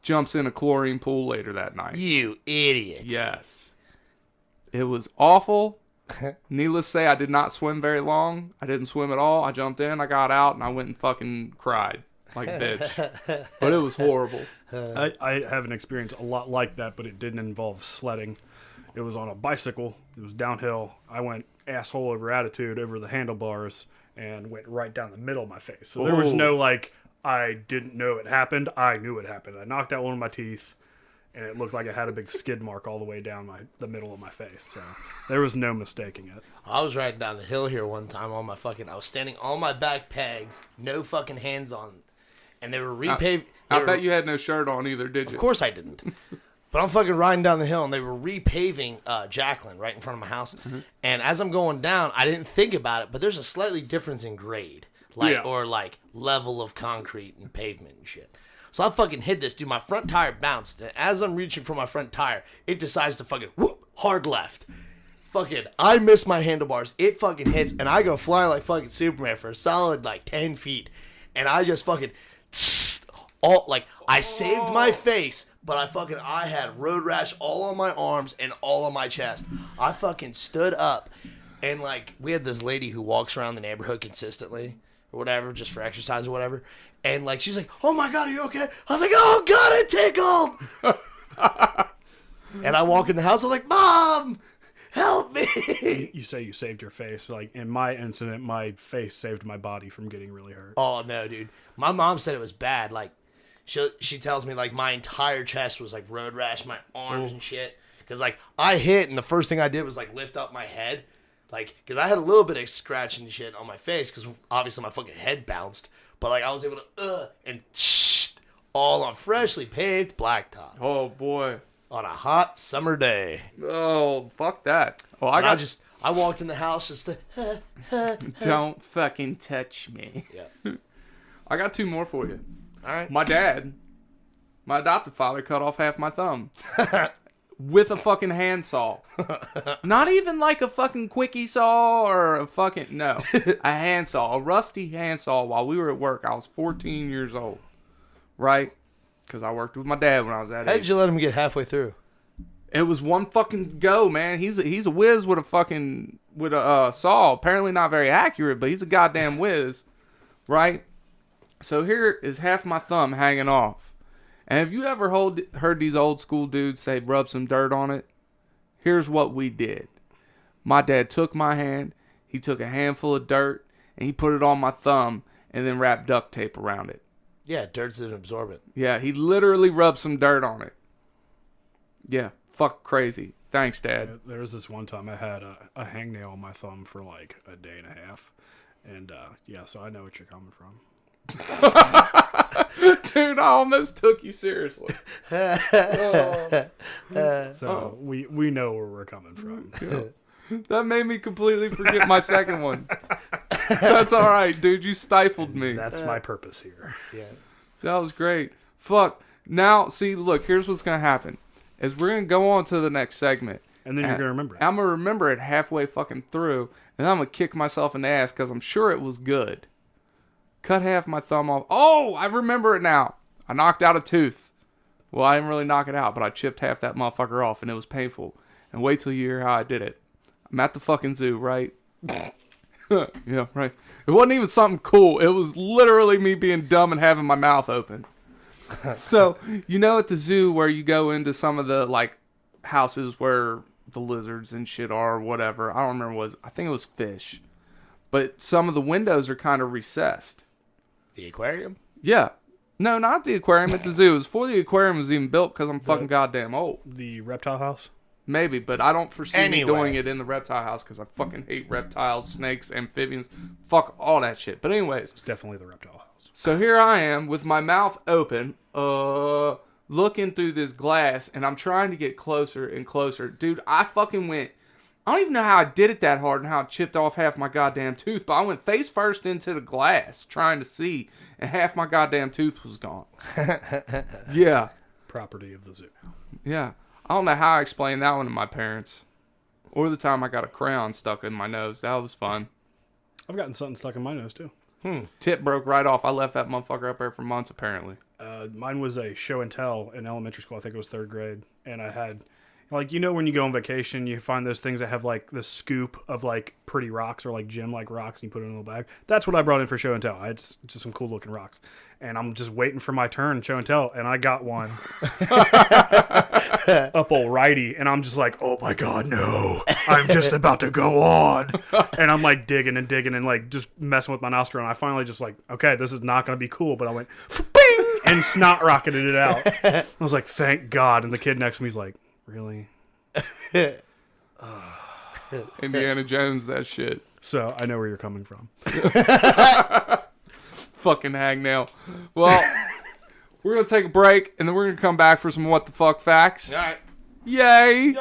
jumps in a chlorine pool later that night. You idiot. Yes. It was awful. Needless to say, I did not swim very long. I didn't swim at all. I jumped in, I got out, and I went and fucking cried like a bitch. But it was horrible. I have an experience a lot like that, but it didn't involve sledding. It was on a bicycle. It was downhill. I went asshole over attitude over the handlebars and went right down the middle of my face. So there was no, like, I didn't know it happened. I knew it happened. I knocked out one of my teeth, and it looked like I had a big skid mark all the way down the middle of my face. So there was no mistaking it. I was riding down the hill here one time on my fucking... I was standing on my back pegs, no fucking hands on, and they were repaved... I bet you had no shirt on either, did you? Of course I didn't. But I'm fucking riding down the hill, and they were repaving Jacqueline right in front of my house. Mm-hmm. And as I'm going down, I didn't think about it, but there's a slightly difference in grade, or like level of concrete and pavement and shit. So I fucking hit this, dude. My front tire bounced, and as I'm reaching for my front tire, it decides to fucking whoop hard left. Fucking, I miss my handlebars. It fucking hits, and I go flying like fucking Superman for a solid like 10 feet, and I just fucking I saved my face. But I had road rash all on my arms and all on my chest. I fucking stood up, and like, we had this lady who walks around the neighborhood consistently, or whatever, just for exercise or whatever. And like, she's like, oh my God, are you okay? I was like, oh God, it tickled. And I walk in the house, I was like, Mom, help me. You say you saved your face. Like, in my incident, my face saved my body from getting really hurt. Oh no, dude. My mom said it was bad. Like, She tells me, like, my entire chest was, like, road rash, my arms and shit. Because, like, I hit, and the first thing I did was, like, lift up my head. Like, because I had a little bit of scratching and shit on my face, because obviously my fucking head bounced. But, like, I was able to, and all on freshly paved blacktop. Oh, boy. On a hot summer day. Oh, fuck that. Oh, I walked in the house just to, Don't fucking touch me. Yeah. I got two more for you. All right. My dad, my adopted father, cut off half my thumb with a fucking handsaw. Not even like a fucking quickie saw or a fucking... No. A handsaw. A rusty handsaw while we were at work. I was 14 years old. Right? Because I worked with my dad when I was that age. How did you let him get halfway through? It was one fucking go, man. He's a whiz with a saw. Apparently not very accurate, but he's a goddamn whiz. Right? So here is half my thumb hanging off. And have you ever heard these old school dudes say rub some dirt on it? Here's what we did. My dad took my hand, he took a handful of dirt, and he put it on my thumb and then wrapped duct tape around it. Yeah, dirt's an absorbent. Yeah, he literally rubbed some dirt on it. Yeah, fuck crazy. Thanks, Dad. Yeah, there was this one time I had a hangnail on my thumb for like a day and a half. And so I know what you're coming from. Dude, I almost took you seriously. So we know where we're coming from. That made me completely forget my second one. That's all right, dude. You stifled me. That's my purpose here. Yeah. That was great. Fuck. Now, see, look, here's what's going to happen. Is we're going to go on to the next segment. And then you're going to remember it. I'm going to remember it halfway fucking through. And I'm going to kick myself in the ass because I'm sure it was good. Cut half my thumb off. Oh, I remember it now. I knocked out a tooth. Well, I didn't really knock it out, but I chipped half that motherfucker off, and it was painful. And wait till you hear how I did it. I'm at the fucking zoo, right? Yeah, right. It wasn't even something cool. It was literally me being dumb and having my mouth open. So, you know at the zoo where you go into some of the, like, houses where the lizards and shit are or whatever. I don't remember what it was. I think it was fish. But some of the windows are kind of recessed. The aquarium? Yeah. No, not the aquarium at the zoo. It was before the aquarium was even built because I'm fucking goddamn old. The reptile house? Maybe, but I don't foresee me doing it in the reptile house because I fucking hate reptiles, snakes, amphibians. Fuck all that shit. But anyways. It's definitely the reptile house. So here I am with my mouth open, looking through this glass, and I'm trying to get closer and closer. Dude, I fucking went... I don't even know how I did it that hard and how I chipped off half my goddamn tooth, but I went face first into the glass trying to see, and half my goddamn tooth was gone. Yeah. Property of the zoo. Yeah. I don't know how I explained that one to my parents. Or the time I got a crayon stuck in my nose. That was fun. I've gotten something stuck in my nose, too. Tip broke right off. I left that motherfucker up there for months, apparently. Mine was a show and tell in elementary school. I think it was 3rd grade. And I had... Like, you know when you go on vacation, you find those things that have, like, the scoop of, like, pretty rocks or, like, gem-like rocks, and you put it in a little bag? That's what I brought in for show and tell. I had just some cool-looking rocks. And I'm just waiting for my turn, show and tell, and I got one. Up all righty, and I'm just like, oh, my God, no. I'm just about to go on. And I'm, like, digging and, like, just messing with my nostril, and I finally just, like, okay, this is not going to be cool, but I went, bing, and snot rocketed it out. I was like, thank God. And the kid next to me's like, really? Indiana Jones, that shit. So I know where you're coming from. Fucking hangnail. Well, we're going to take a break, and then we're going to come back for some What the Fuck facts. All right. Yay!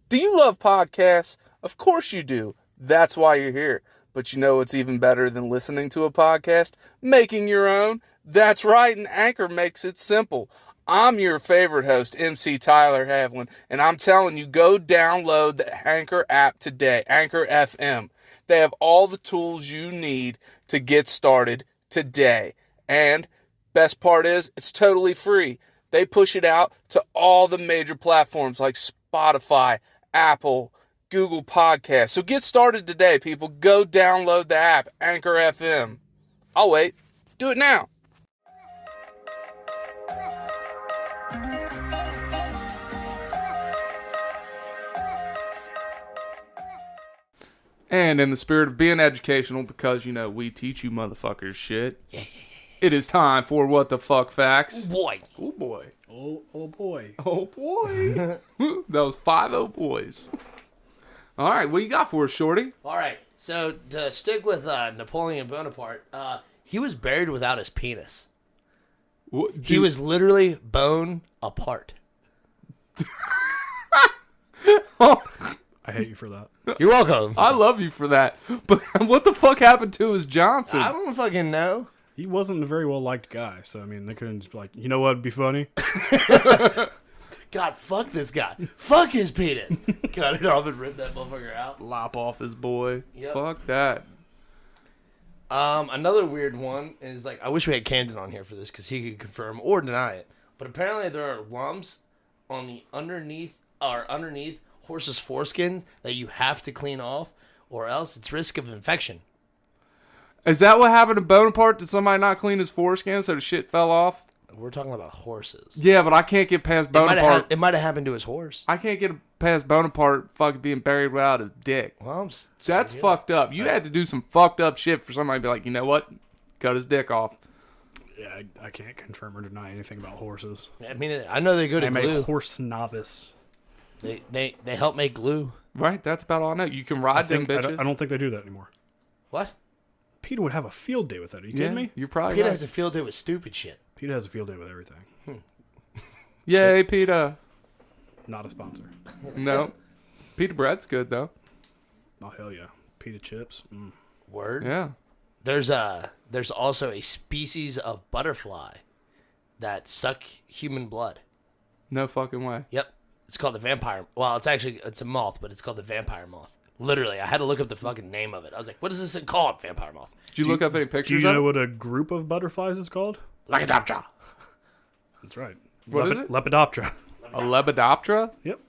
Do you love podcasts? Of course you do. That's why you're here. But you know what's even better than listening to a podcast? Making your own. That's right, and Anchor makes it simple. I'm your favorite host, MC Tyler Havlin, and I'm telling you, go download the Anchor app today, Anchor FM. They have all the tools you need to get started today. And best part is, it's totally free. They push it out to all the major platforms like Spotify, Apple, Google Podcasts. So get started today, people. Go download the app, Anchor FM. I'll wait. Do it now. And in the spirit of being educational, because, you know, we teach you motherfuckers shit, it is time for What the Fuck Facts. Boy. Oh, boy. Oh boy. Oh, boy. Those 5 oh boys. All right, what you got for us, Shorty? All right. So to stick with Napoleon Bonaparte, he was buried without his penis. What, He was literally bone apart. I hate you for that. You're welcome. I love you for that. But what the fuck happened to his Johnson? I don't fucking know. He wasn't a very well liked guy, so I mean, they couldn't just be like, you know what would be funny? God, fuck this guy. Fuck his penis. Cut it off and rip that motherfucker out. Lop off his boy. Yep. Fuck that. Another weird one is, like, I wish we had Camden on here for this because he could confirm or deny it. But apparently there are lumps on the underneath horse's foreskin that you have to clean off, or else it's risk of infection. Is that what happened to Bonaparte? Did somebody not clean his foreskin so the shit fell off? We're talking about horses. Yeah, but I can't get past Bonaparte. It might have happened to his horse. I can't get past Bonaparte fucking being buried without his dick. Well, That's fucked up. You had to do some fucked up shit for somebody to be like, you know what? Cut his dick off. Yeah, I can't confirm or deny anything about horses. I mean, I know they go to I'm a glue. horse novice. They help make glue. Right, that's about all I know. You can ride them bitches. I don't think they do that anymore. What? PETA would have a field day with that. Are you yeah, kidding me? you're probably PETA right. has a field day with stupid shit. PETA has a field day with everything. Yay, PETA. Not a sponsor. No. PETA bread's good, though. Oh, hell yeah. PETA chips. Mm. Word. Yeah. There's also a species of butterfly that suck human blood. No fucking way. Yep. It's called the vampire. Well, it's a moth, but it's called the vampire moth. Literally, I had to look up the fucking name of it. I was like, what is this thing called? Vampire moth. Did you look up any Do pictures you of know it? what a group of butterflies is called? Lepidoptera. That's right. What is it? Lepidoptera. A Lepidoptera? Yep.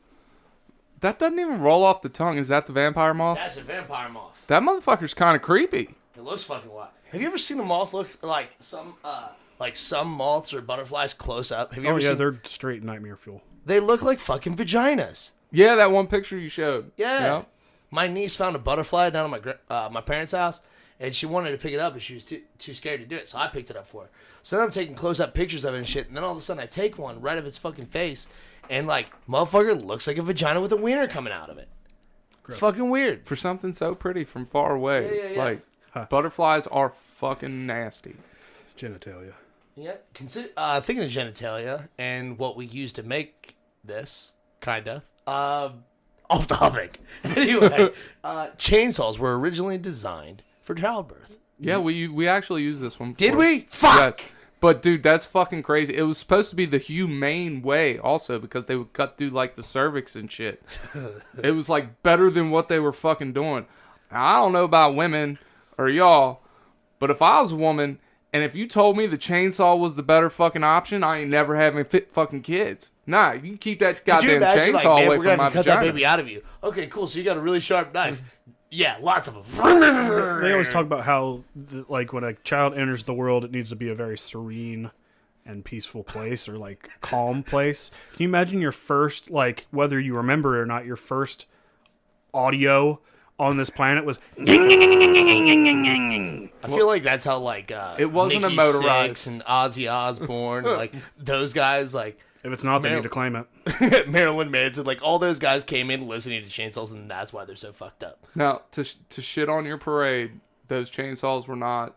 That doesn't even roll off the tongue. Is that the vampire moth? That's a vampire moth. That motherfucker's kind of creepy. It looks fucking wild. Have you ever seen a moth look like some moths or butterflies close up? Have you Oh, ever yeah, seen? they're straight nightmare fuel. They look like fucking vaginas. Yeah, that one picture you showed. Yeah. Yep. My niece found a butterfly down at my parents' house, and she wanted to pick it up, and she was too scared to do it, so I picked it up for her. So then I'm taking close-up pictures of it and shit, and then all of a sudden I take one right of its fucking face, and, like, motherfucker looks like a vagina with a wiener coming out of it. It's fucking weird. For something so pretty from far away. Yeah. Like, butterflies are fucking nasty. Genitalia. Yeah, thinking of genitalia and what we use to make this, kind of. Off topic. Anyway, chainsaws were originally designed for childbirth. Yeah, we actually used this one before. Did we? Fuck! Yes. But, dude, that's fucking crazy. It was supposed to be the humane way also because they would cut through, like, the cervix and shit. It was, like, better than what they were fucking doing. Now, I don't know about women or y'all, but if I was a woman and if you told me the chainsaw was the better fucking option, I ain't never having fucking kids. Nah, you keep that Could you goddamn imagine, chainsaw man, away we're from gonna my have to cut that vagina. baby out of you. Okay, cool. So you got a really sharp knife. Yeah, lots of them. They always talk about how, like, when a child enters the world, it needs to be a very serene and peaceful place, or, like, calm place. Can you imagine your first, like, whether you remember it or not, your first audio on this planet was... I feel like that's how, like, It wasn't Nikki a motorized. Sixx and Ozzy Osbourne, like, those guys, like, If it's not, they Man. need to claim it. Marilyn Manson, like, all those guys came in listening to chainsaws, and that's why they're so fucked up. Now, to shit on your parade, those chainsaws were not,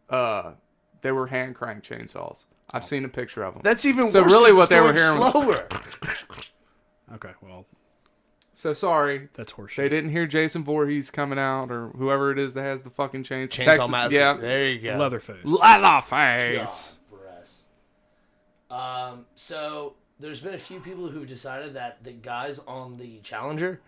they were hand crank chainsaws. I've seen a picture of them. That's even So worse. really 'cause what it's they were going hearing was- slower. Okay, well, So sorry. that's horseshit. They didn't hear Jason Voorhees coming out or whoever it is that has the fucking chainsaw. Chainsaw Massacre. Yeah. There you go. Leatherface. Leatherface. So there's been a few people who've decided that the guys on the Challenger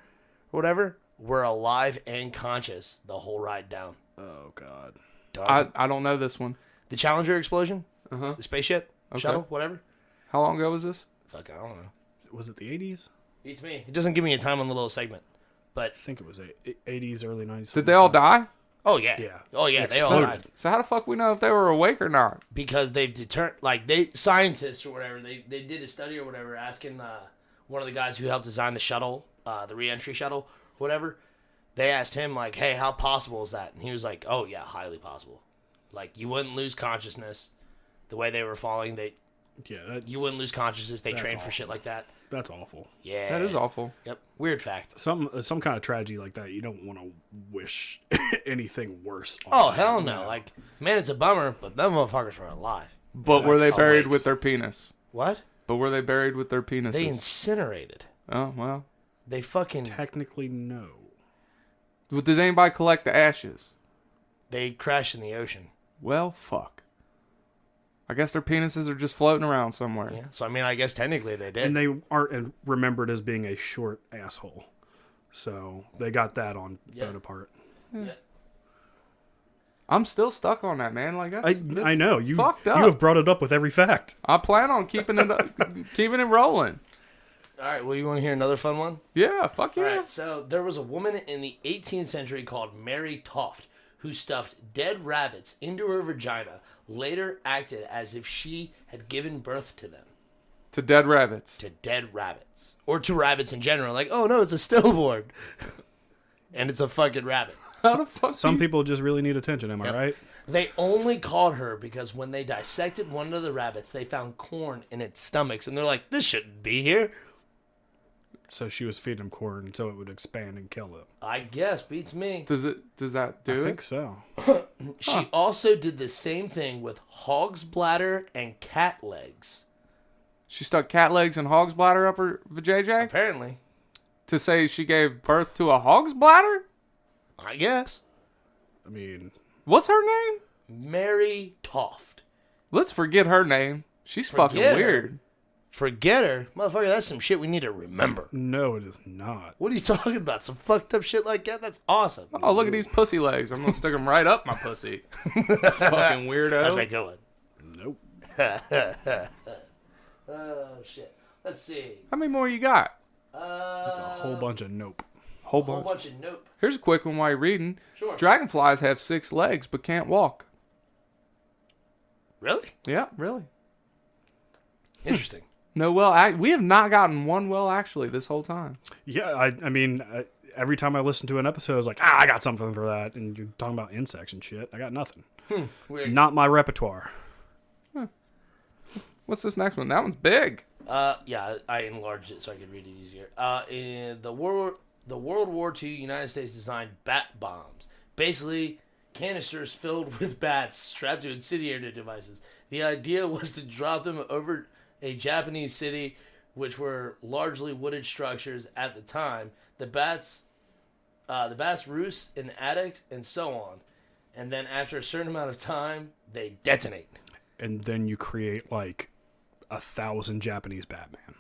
or whatever were alive and conscious the whole ride down. Oh, God. Dog. I don't know this one. The Challenger explosion? Uh-huh. The spaceship? Okay. Shuttle? Whatever? How long ago was this? Fuck, I don't know. Was it the 80s? Beats me. It doesn't give me a time on the little segment. But, I think it was 80s, early 90s. Did they all die? oh yeah. Yeah. Oh yeah, they all Exploded. died. So how the fuck we know if they were awake or not? Because they've scientists or whatever, they did a study or whatever asking one of the guys who helped design the shuttle, the re-entry shuttle, whatever. They asked him, like, hey, how possible is that? And he was like, oh yeah, highly possible. Like, you wouldn't lose consciousness the way they were falling. Yeah, You wouldn't lose consciousness. They That's trained for awful. shit like that. that's awful. Yeah. That is awful. Yep. Weird fact. Some kind of tragedy like that, you don't want to wish anything worse on Oh, them. hell no. Like, man, it's a bummer, but them motherfuckers were alive. But were they That's buried always- with their penis? What? But were they buried with their penises? They incinerated. Oh, well. They fucking... Technically, no. Well, did anybody collect the ashes? They crashed in the ocean. Well, fuck. I guess their penises are just floating around somewhere. Yeah. So, I mean, I guess technically they did. And they aren't remembered as being a short asshole. So they got that on Bonaparte. Yeah. I'm still stuck on that, man. Like that's I know. You fucked up. You have brought it up with every fact. I plan on keeping it rolling. All right, well, you want to hear another fun one? Yeah, fuck yeah. All right, so there was a woman in the 18th century called Mary Toft who stuffed dead rabbits into her vagina, later acted as if she had given birth to them. To dead rabbits. To dead rabbits. Or to rabbits in general. Like, oh no, it's a stillborn. And it's a fucking rabbit. How the fuck? Some people just really need attention. Am I right? They only caught her because when they dissected one of the rabbits, they found corn in its stomachs, and they're like, "This shouldn't be here." So she was feeding him corn so it would expand and kill it. I guess beats me. Does that do I it? think so. She also did the same thing with hog's bladder and cat legs. She stuck cat legs and hog's bladder up her vajayjay Apparently, to say she gave birth to a hog's bladder? I guess. I mean, What's her name? Mary Toft. Let's forget her name. She's Forget fucking her? weird. Forget her, motherfucker. That's some shit we need to remember. no, it is not. What are you talking about? Some fucked up shit like that? That's awesome. Oh, look at these pussy legs. I'm gonna stick them right up my pussy. Fucking weirdo. That's a good one. Nope. Oh shit. Let's see. How many more you got? That's a whole bunch of nope. Whole Whole bunch. bunch of nope. Here's a quick one while you're reading. Sure. Dragonflies have 6 legs but can't walk. Really? Yeah, really. Interesting. No, we have not gotten one well actually this whole time. Yeah, I mean, every time I listen to an episode, I was like, I got something for that. And you're talking about insects and shit. I got nothing. Weird. Not my repertoire. What's this next one? That one's big. Yeah, I enlarged it so I could read it easier. In the World War II, United States designed bat bombs. Basically, canisters filled with bats strapped to incendiary devices. The idea was to drop them over a Japanese city, which were largely wooded structures at the time. The bats roost in attics and so on. And then after a certain amount of time, they detonate. And then you create like 1,000 Japanese Batman.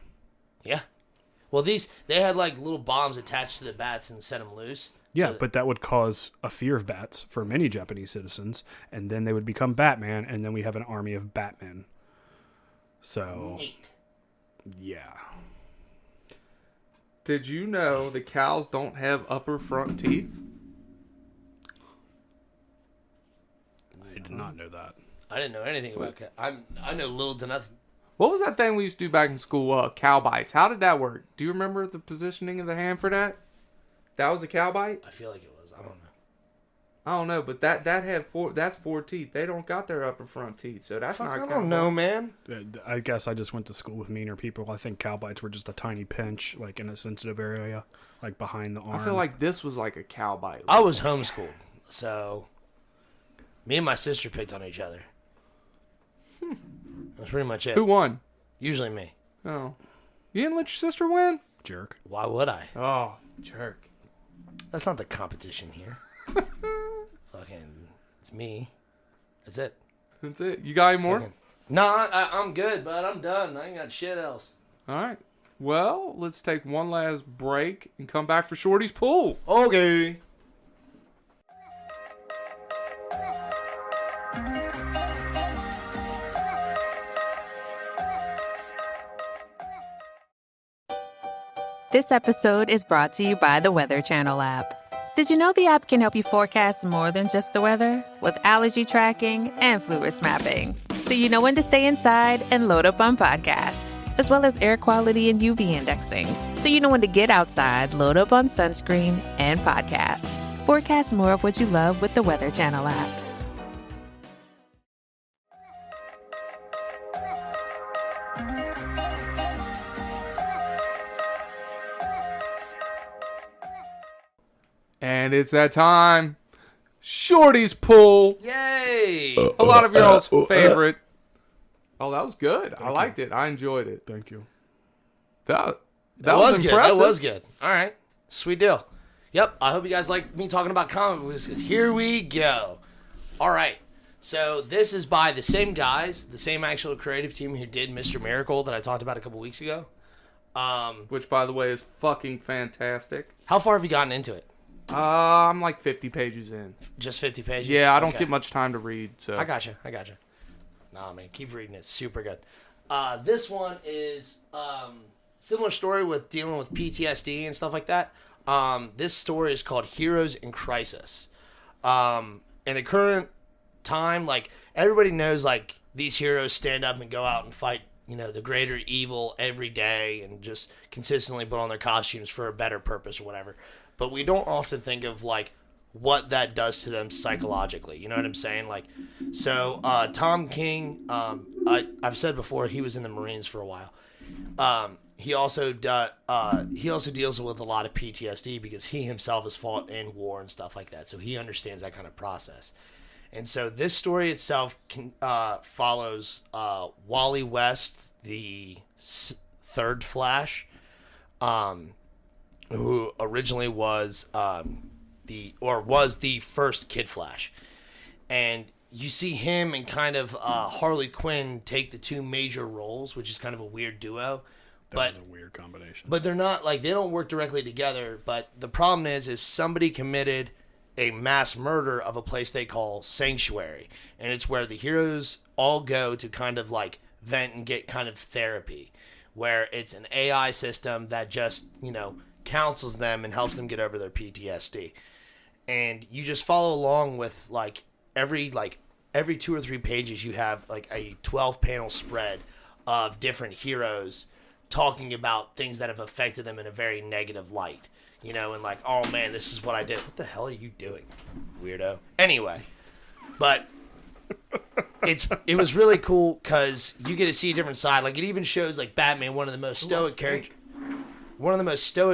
Yeah. Well, they had like little bombs attached to the bats and set them loose. Yeah, So- but that would cause a fear of bats for many Japanese citizens, and then they would become Batman, and then we have an army of Batmen. So, Neat. yeah. Did you know the cows don't have upper front teeth? I did not know that. I didn't know anything about cat. I know little to nothing. What was that thing we used to do back in school? Cow bites. How did that work? Do you remember the positioning of the hand for that? That was a cow bite? I feel like it was. I don't know. I don't know, but that had 4. That's 4 teeth. They don't got their upper front teeth, so that's Fuck, not. I a cow don't know, bite. man. I guess I just went to school with meaner people. I think cow bites were just a tiny pinch, like in a sensitive area, like behind the arm. I feel like this was like a cow bite. I was homeschooled, so me and my sister picked on each other. That's pretty much it. Who won? Usually me. Oh, you didn't let your sister win? jerk. Why would I? Oh, jerk. That's not the competition here. Fucking, it's me. That's it. That's it. You got any more? Fucking- No, I'm good, bud. I'm done. I ain't got shit else. All right. Well, let's take one last break and come back for Shorty's pool. Okay. This episode is brought to you by the Weather Channel app. Did you know the app can help you forecast more than just the weather? With allergy tracking and flu risk mapping. So you know when to stay inside and load up on podcast. As well as air quality and UV indexing. So you know when to get outside, load up on sunscreen and podcast. Forecast more of what you love with the Weather Channel app. And it's that time. Shorty's pool. Yay! A lot of y'all's favorite. Oh, that was good. I liked it. I enjoyed it. Thank you. That That was good. impressive. That was good. All right. Sweet deal. Yep. I hope you guys like me talking about comic books. Here we go. All right. So this is by the same guys, the same actual creative team who did Mr. Miracle that I talked about a couple weeks ago. Which, by the way, is fucking fantastic. How far have you gotten into it? I'm like 50 pages in. Just 50 pages? Yeah, I don't Okay. get much time to read. So I gotcha. Nah, man, keep reading it. It's super good. This one is similar story with dealing with PTSD and stuff like that. This story is called Heroes in Crisis. In the current time, like, everybody knows, like, these heroes stand up and go out and fight, you know, the greater evil every day and just consistently put on their costumes for a better purpose or whatever. But we don't often think of, like, what that does to them psychologically. You know what I'm saying? Like, so Tom King, I've said before, he was in the Marines for a while. He also deals with a lot of PTSD because he himself has fought in war and stuff like that. So he understands that kind of process. And so this story itself follows Wally West, the third Flash, who originally was the first Kid Flash. And you see him and kind of Harley Quinn take the two major roles, which is kind of a weird duo. That was a weird combination. But they're not, like, they don't work directly together. But the problem is somebody committed a mass murder of a place they call Sanctuary. And it's where the heroes all go to kind of, like, vent and get kind of therapy. Where it's an AI system that just, counsels them and helps them get over their PTSD. And you just follow along with, every 2 or 3 pages you have, like, a 12-panel spread of different heroes talking about things that have affected them in a very negative light, and like, oh man, this is what I did. What the hell are you doing, weirdo? Anyway, but it was really cool because you get to see a different side. Like, it even shows like Batman, one of the most stoic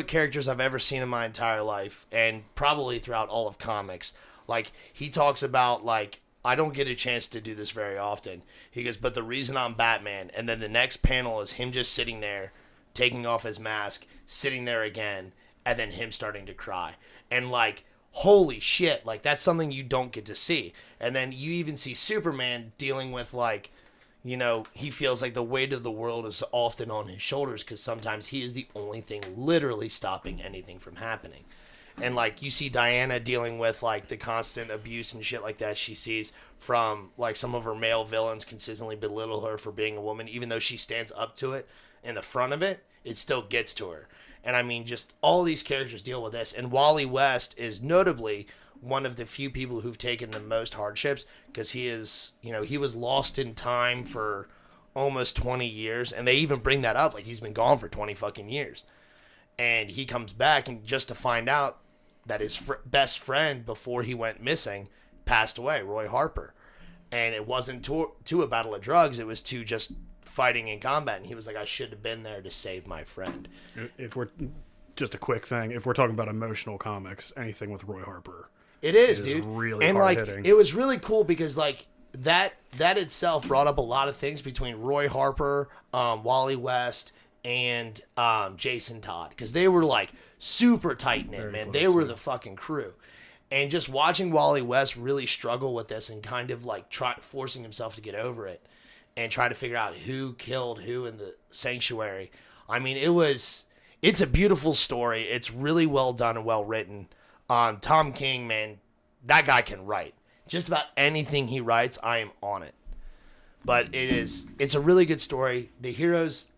characters I've ever seen in my entire life, and probably throughout all of comics. Like, he talks about, like, I don't get a chance to do this very often. He goes, but the reason I'm Batman, and then the next panel is him just sitting there, taking off his mask, sitting there again, and then him starting to cry. And, like, holy shit, like, that's something you don't get to see. And then you even see Superman dealing with, like, he feels like the weight of the world is often on his shoulders because sometimes he is the only thing literally stopping anything from happening. And, like, you see Diana dealing with, like, the constant abuse and shit like that she sees from, like, some of her male villains consistently belittle her for being a woman. Even though she stands up to it in the front of it, it still gets to her. And, I mean, just all these characters deal with this. And Wally West is notably one of the few people who've taken the most hardships because he is, he was lost in time for almost 20 years. And they even bring that up. Like, he's been gone for 20 fucking years. And he comes back and just to find out that his best friend before he went missing passed away, Roy Harper. And it wasn't to a battle of drugs. It was to just fighting in combat. And he was like, I should have been there to save my friend. If we're just a quick thing, if we're talking about emotional comics, anything with Roy Harper. It is, dude. Really and hard like, hitting. It was really cool because like that itself brought up a lot of things between Roy Harper, Wally West, and Jason Todd, because they were like super tight knit, man. They were the fucking crew. And just watching Wally West really struggle with this and kind of like forcing himself to get over it and try to figure out who killed who in the Sanctuary. I mean, it's a beautiful story. It's really well done and well written. Tom King, man, that guy can write. Just about anything he writes, I am on it. But it's a really good story. The Heroes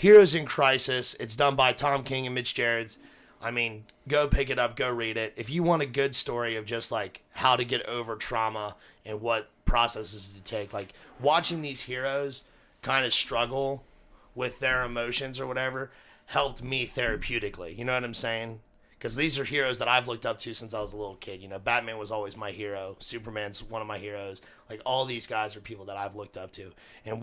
in Crisis. It's done by Tom King and Mitch Gerads. I mean, go pick it up, go read it. If you want a good story of just like how to get over trauma and what processes to take, like watching these heroes kind of struggle with their emotions or whatever helped me therapeutically. You know what I'm saying? Because these are heroes that I've looked up to since I was a little kid. You know, Batman was always my hero. Superman's one of my heroes. Like, all these guys are people that I've looked up to. And,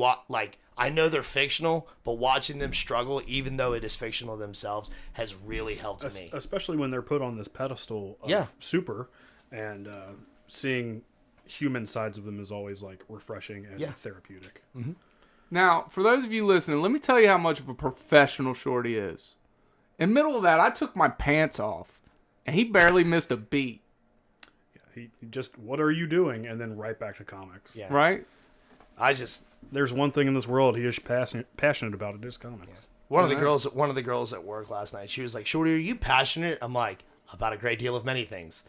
I know they're fictional, but watching them struggle, even though it is fictional themselves, has really helped me. Especially when they're put on this pedestal of super, and seeing human sides of them is always, like, refreshing and therapeutic. Mm-hmm. Now, for those of you listening, let me tell you how much of a professional Shorty is. In the middle of that, I took my pants off, and he barely missed a beat. Yeah, he just, what are you doing? And then right back to comics. Yeah. Right? There's one thing in this world he is passionate about. It is comics. Yeah. One of the girls at work last night, she was like, Shorty, are you passionate? I'm like, about a great deal of many things.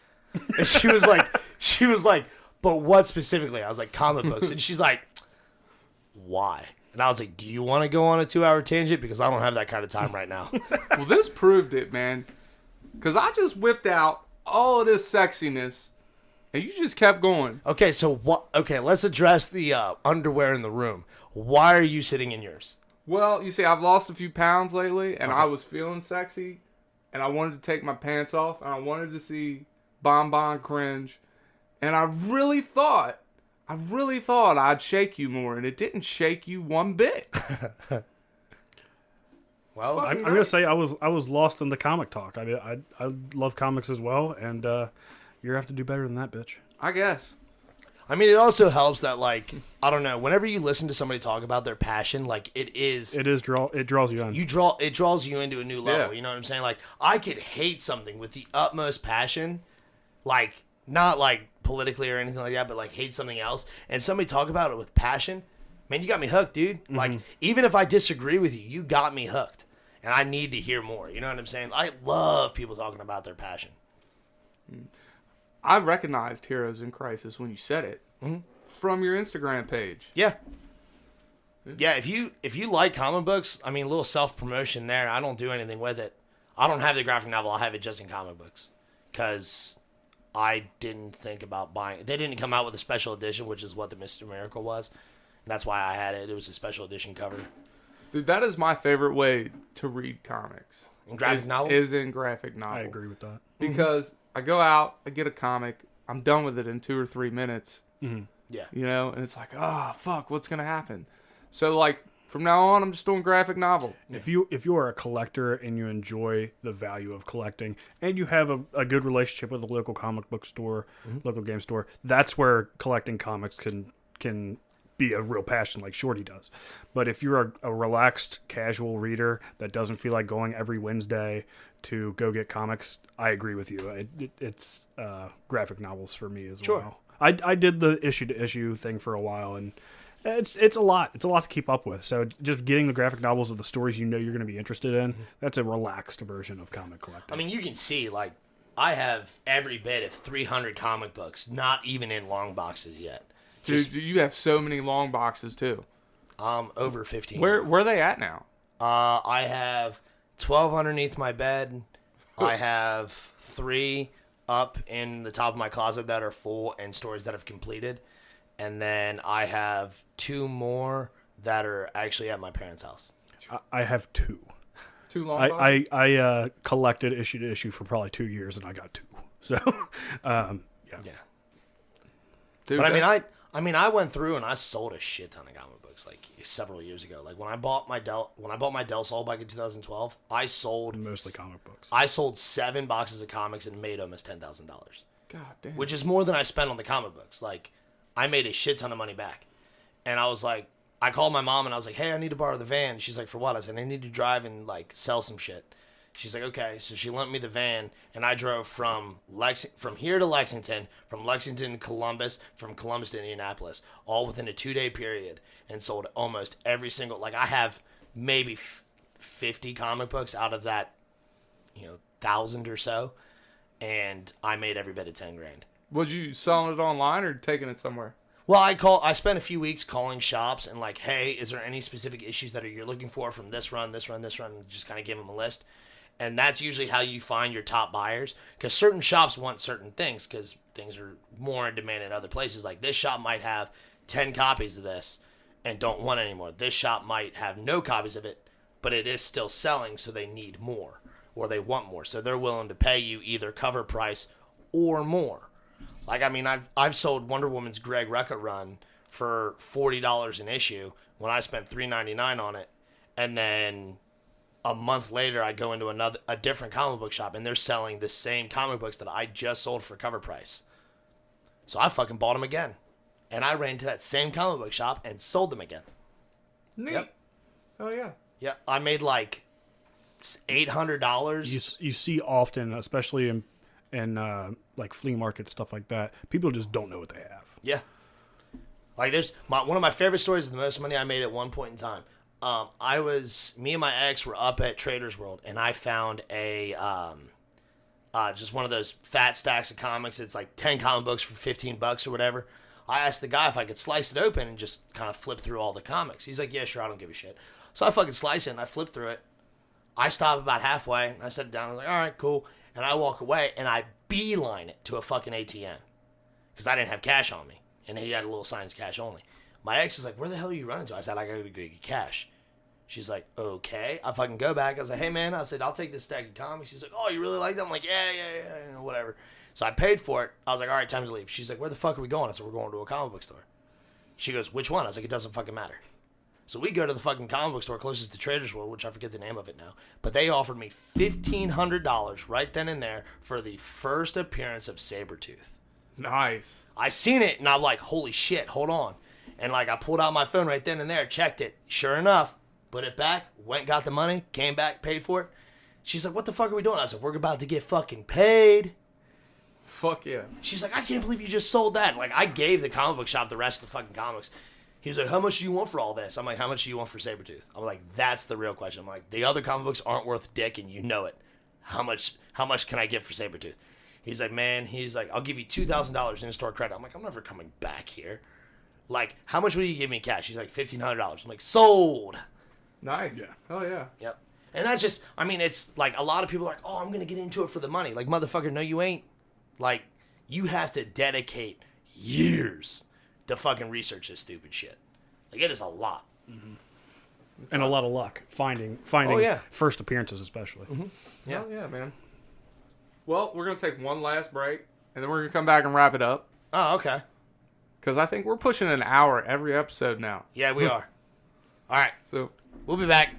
And she was like, but what specifically? I was like, comic books. And she's like, why? And I was like, do you want to go on a 2-hour tangent? Because I don't have that kind of time right now. Well, this proved it, man. Because I just whipped out all of this sexiness, and you just kept going. Okay, so what? Okay, let's address the underwear in the room. Why are you sitting in yours? Well, you see, I've lost a few pounds lately, and I was feeling sexy, and I wanted to take my pants off, and I wanted to see BonBon Cringe, and I really thought I'd shake you more, and it didn't shake you one bit. Well, I'm gonna say I was lost in the comic talk. I mean, I love comics as well, and you're gonna have to do better than that, bitch. I guess. I mean, it also helps that, like, I don't know, whenever you listen to somebody talk about their passion, like, it draws you in. it draws you into a new level. Yeah. You know what I'm saying? Like, I could hate something with the utmost passion, like, not like politically or anything like that, but like hate something else, and somebody talk about it with passion. Man, you got me hooked, dude. Mm-hmm. Like, even if I disagree with you, you got me hooked, and I need to hear more. You know what I'm saying? I love people talking about their passion. I recognized Heroes in Crisis when you said it from your Instagram page. Yeah. Yeah, if you like comic books, I mean, a little self-promotion there. I don't do anything with it. I don't have the graphic novel. I have it just in comic books. Because I didn't think about buying it. They didn't come out with a special edition, which is what the Mr. Miracle was. And that's why I had it. It was a special edition cover. Dude, that is my favorite way to read comics. In graphic novel? Is in graphic novel. I agree with that. Because I go out, I get a comic, I'm done with it in 2 or 3 minutes. Yeah. You know, and it's like, fuck, what's gonna happen? So like from now on, I'm just doing graphic novel. If you are a collector and you enjoy the value of collecting, and you have a good relationship with a local comic book store, local game store, that's where collecting comics can be a real passion, like Shorty does. But if you're a relaxed, casual reader that doesn't feel like going every Wednesday to go get comics, I agree with you. It's graphic novels for me as well. I did the issue to issue thing for a while, and it's a lot. It's a lot to keep up with. So just getting the graphic novels of the stories you know you're going to be interested in, that's a relaxed version of comic collecting. I mean, you can see, like, I have every bit of 300 comic books, not even in long boxes yet. Dude, you have so many long boxes too. Over 15. Where are they at now? I have 12 underneath my bed. I have 3 up in the top of my closet that are full and stories that have completed. And then I have 2 more that are actually at my parents' house. I have 2. 2 long boxes? I collected issue to issue for probably 2 years, and I got 2. So, yeah. Dude, But I mean, I went through and I sold a shit ton of comic books like several years ago. Like when I bought my Del Sol back in 2012, I sold Mostly comic books. I sold 7 boxes of comics and made almost $10,000, God damn. which is more than I spent on the comic books. Like, I made a shit ton of money back, and I was like, I called my mom and I was like, hey, I need to borrow the van. She's like, for what? I said, I need to drive and like sell some shit. She's like, okay. So she lent me the van, and I drove from here to Lexington, from Lexington to Columbus, from Columbus to Indianapolis, all within a 2-day period, and sold almost every single. Like, I have maybe 50 comic books out of that, 1,000 or so, and I made every bit of $10,000. Was you selling it online or taking it somewhere? Well, I spent a few weeks calling shops and like, hey, is there any specific issues that you're looking for from this run, and just kind of give them a list. And that's usually how you find your top buyers, because certain shops want certain things because things are more in demand in other places. Like, this shop might have 10 copies of this and don't want any more. This shop might have no copies of it, but it is still selling, so they need more or they want more. So they're willing to pay you either cover price or more. Like, I mean, I've sold Wonder Woman's Greg Rucka run for $40 an issue when I spent $3.99 on it, and then a month later, I go into a different comic book shop, and they're selling the same comic books that I just sold for cover price. So I fucking bought them again. And I ran to that same comic book shop and sold them again. Neat. Yep. Oh, yeah. Yeah, I made like $800. You see often, especially in like flea market stuff like that, people just don't know what they have. Yeah. Like, one of my favorite stories of the most money I made at one point in time. Me and my ex were up at Trader's World, and I found just one of those fat stacks of comics. It's like 10 comic books for $15 or whatever. I asked the guy if I could slice it open and just kind of flip through all the comics. He's like, yeah, sure, I don't give a shit. So I fucking slice it, and I flip through it. I stop about halfway, and I set it down. I was like, all right, cool. And I walk away, and I beeline it to a fucking ATM because I didn't have cash on me, and he had a little sign, cash only. My ex is like, where the hell are you running to? I said, I gotta go get cash. She's like, okay. I fucking go back. I was like, hey, man. I said, I'll take this stack of comics. She's like, oh, you really like them? I'm like, yeah, whatever. So I paid for it. I was like, all right, time to leave. She's like, where the fuck are we going? I said, we're going to a comic book store. She goes, which one? I was like, it doesn't fucking matter. So we go to the fucking comic book store closest to Trader's World, which I forget the name of it now. But they offered me $1,500 right then and there for the first appearance of Sabretooth. Nice. I seen it, and I'm like, holy shit, hold on. And, like, I pulled out my phone right then and there, checked it. Sure enough, put it back, went, got the money, came back, paid for it. She's like, what the fuck are we doing? I said, we're about to get fucking paid. Fuck yeah. She's like, I can't believe you just sold that. Like, I gave the comic book shop the rest of the fucking comics. He's like, how much do you want for all this? I'm like, how much do you want for Sabretooth? I'm like, that's the real question. I'm like, the other comic books aren't worth dick, and you know it. How much can I get for Sabretooth? He's like, man, I'll give you $2,000 in-store credit. I'm like, I'm never coming back here. Like, how much will you give me cash? He's like, $1,500. I'm like, sold. Nice. Yeah. Oh, yeah. Yep. And that's just, I mean, it's like a lot of people are like, oh, I'm going to get into it for the money. Like, motherfucker, no, you ain't. Like, you have to dedicate years to fucking research this stupid shit. Like, it is a lot. Mm-hmm. And a lot of luck finding first appearances, especially. Mm-hmm. Yeah. Oh, yeah, man. Well, we're going to take one last break, and then we're going to come back and wrap it up. Oh, okay. Because I think we're pushing an hour every episode now. Yeah, we are. All right. So we'll be back.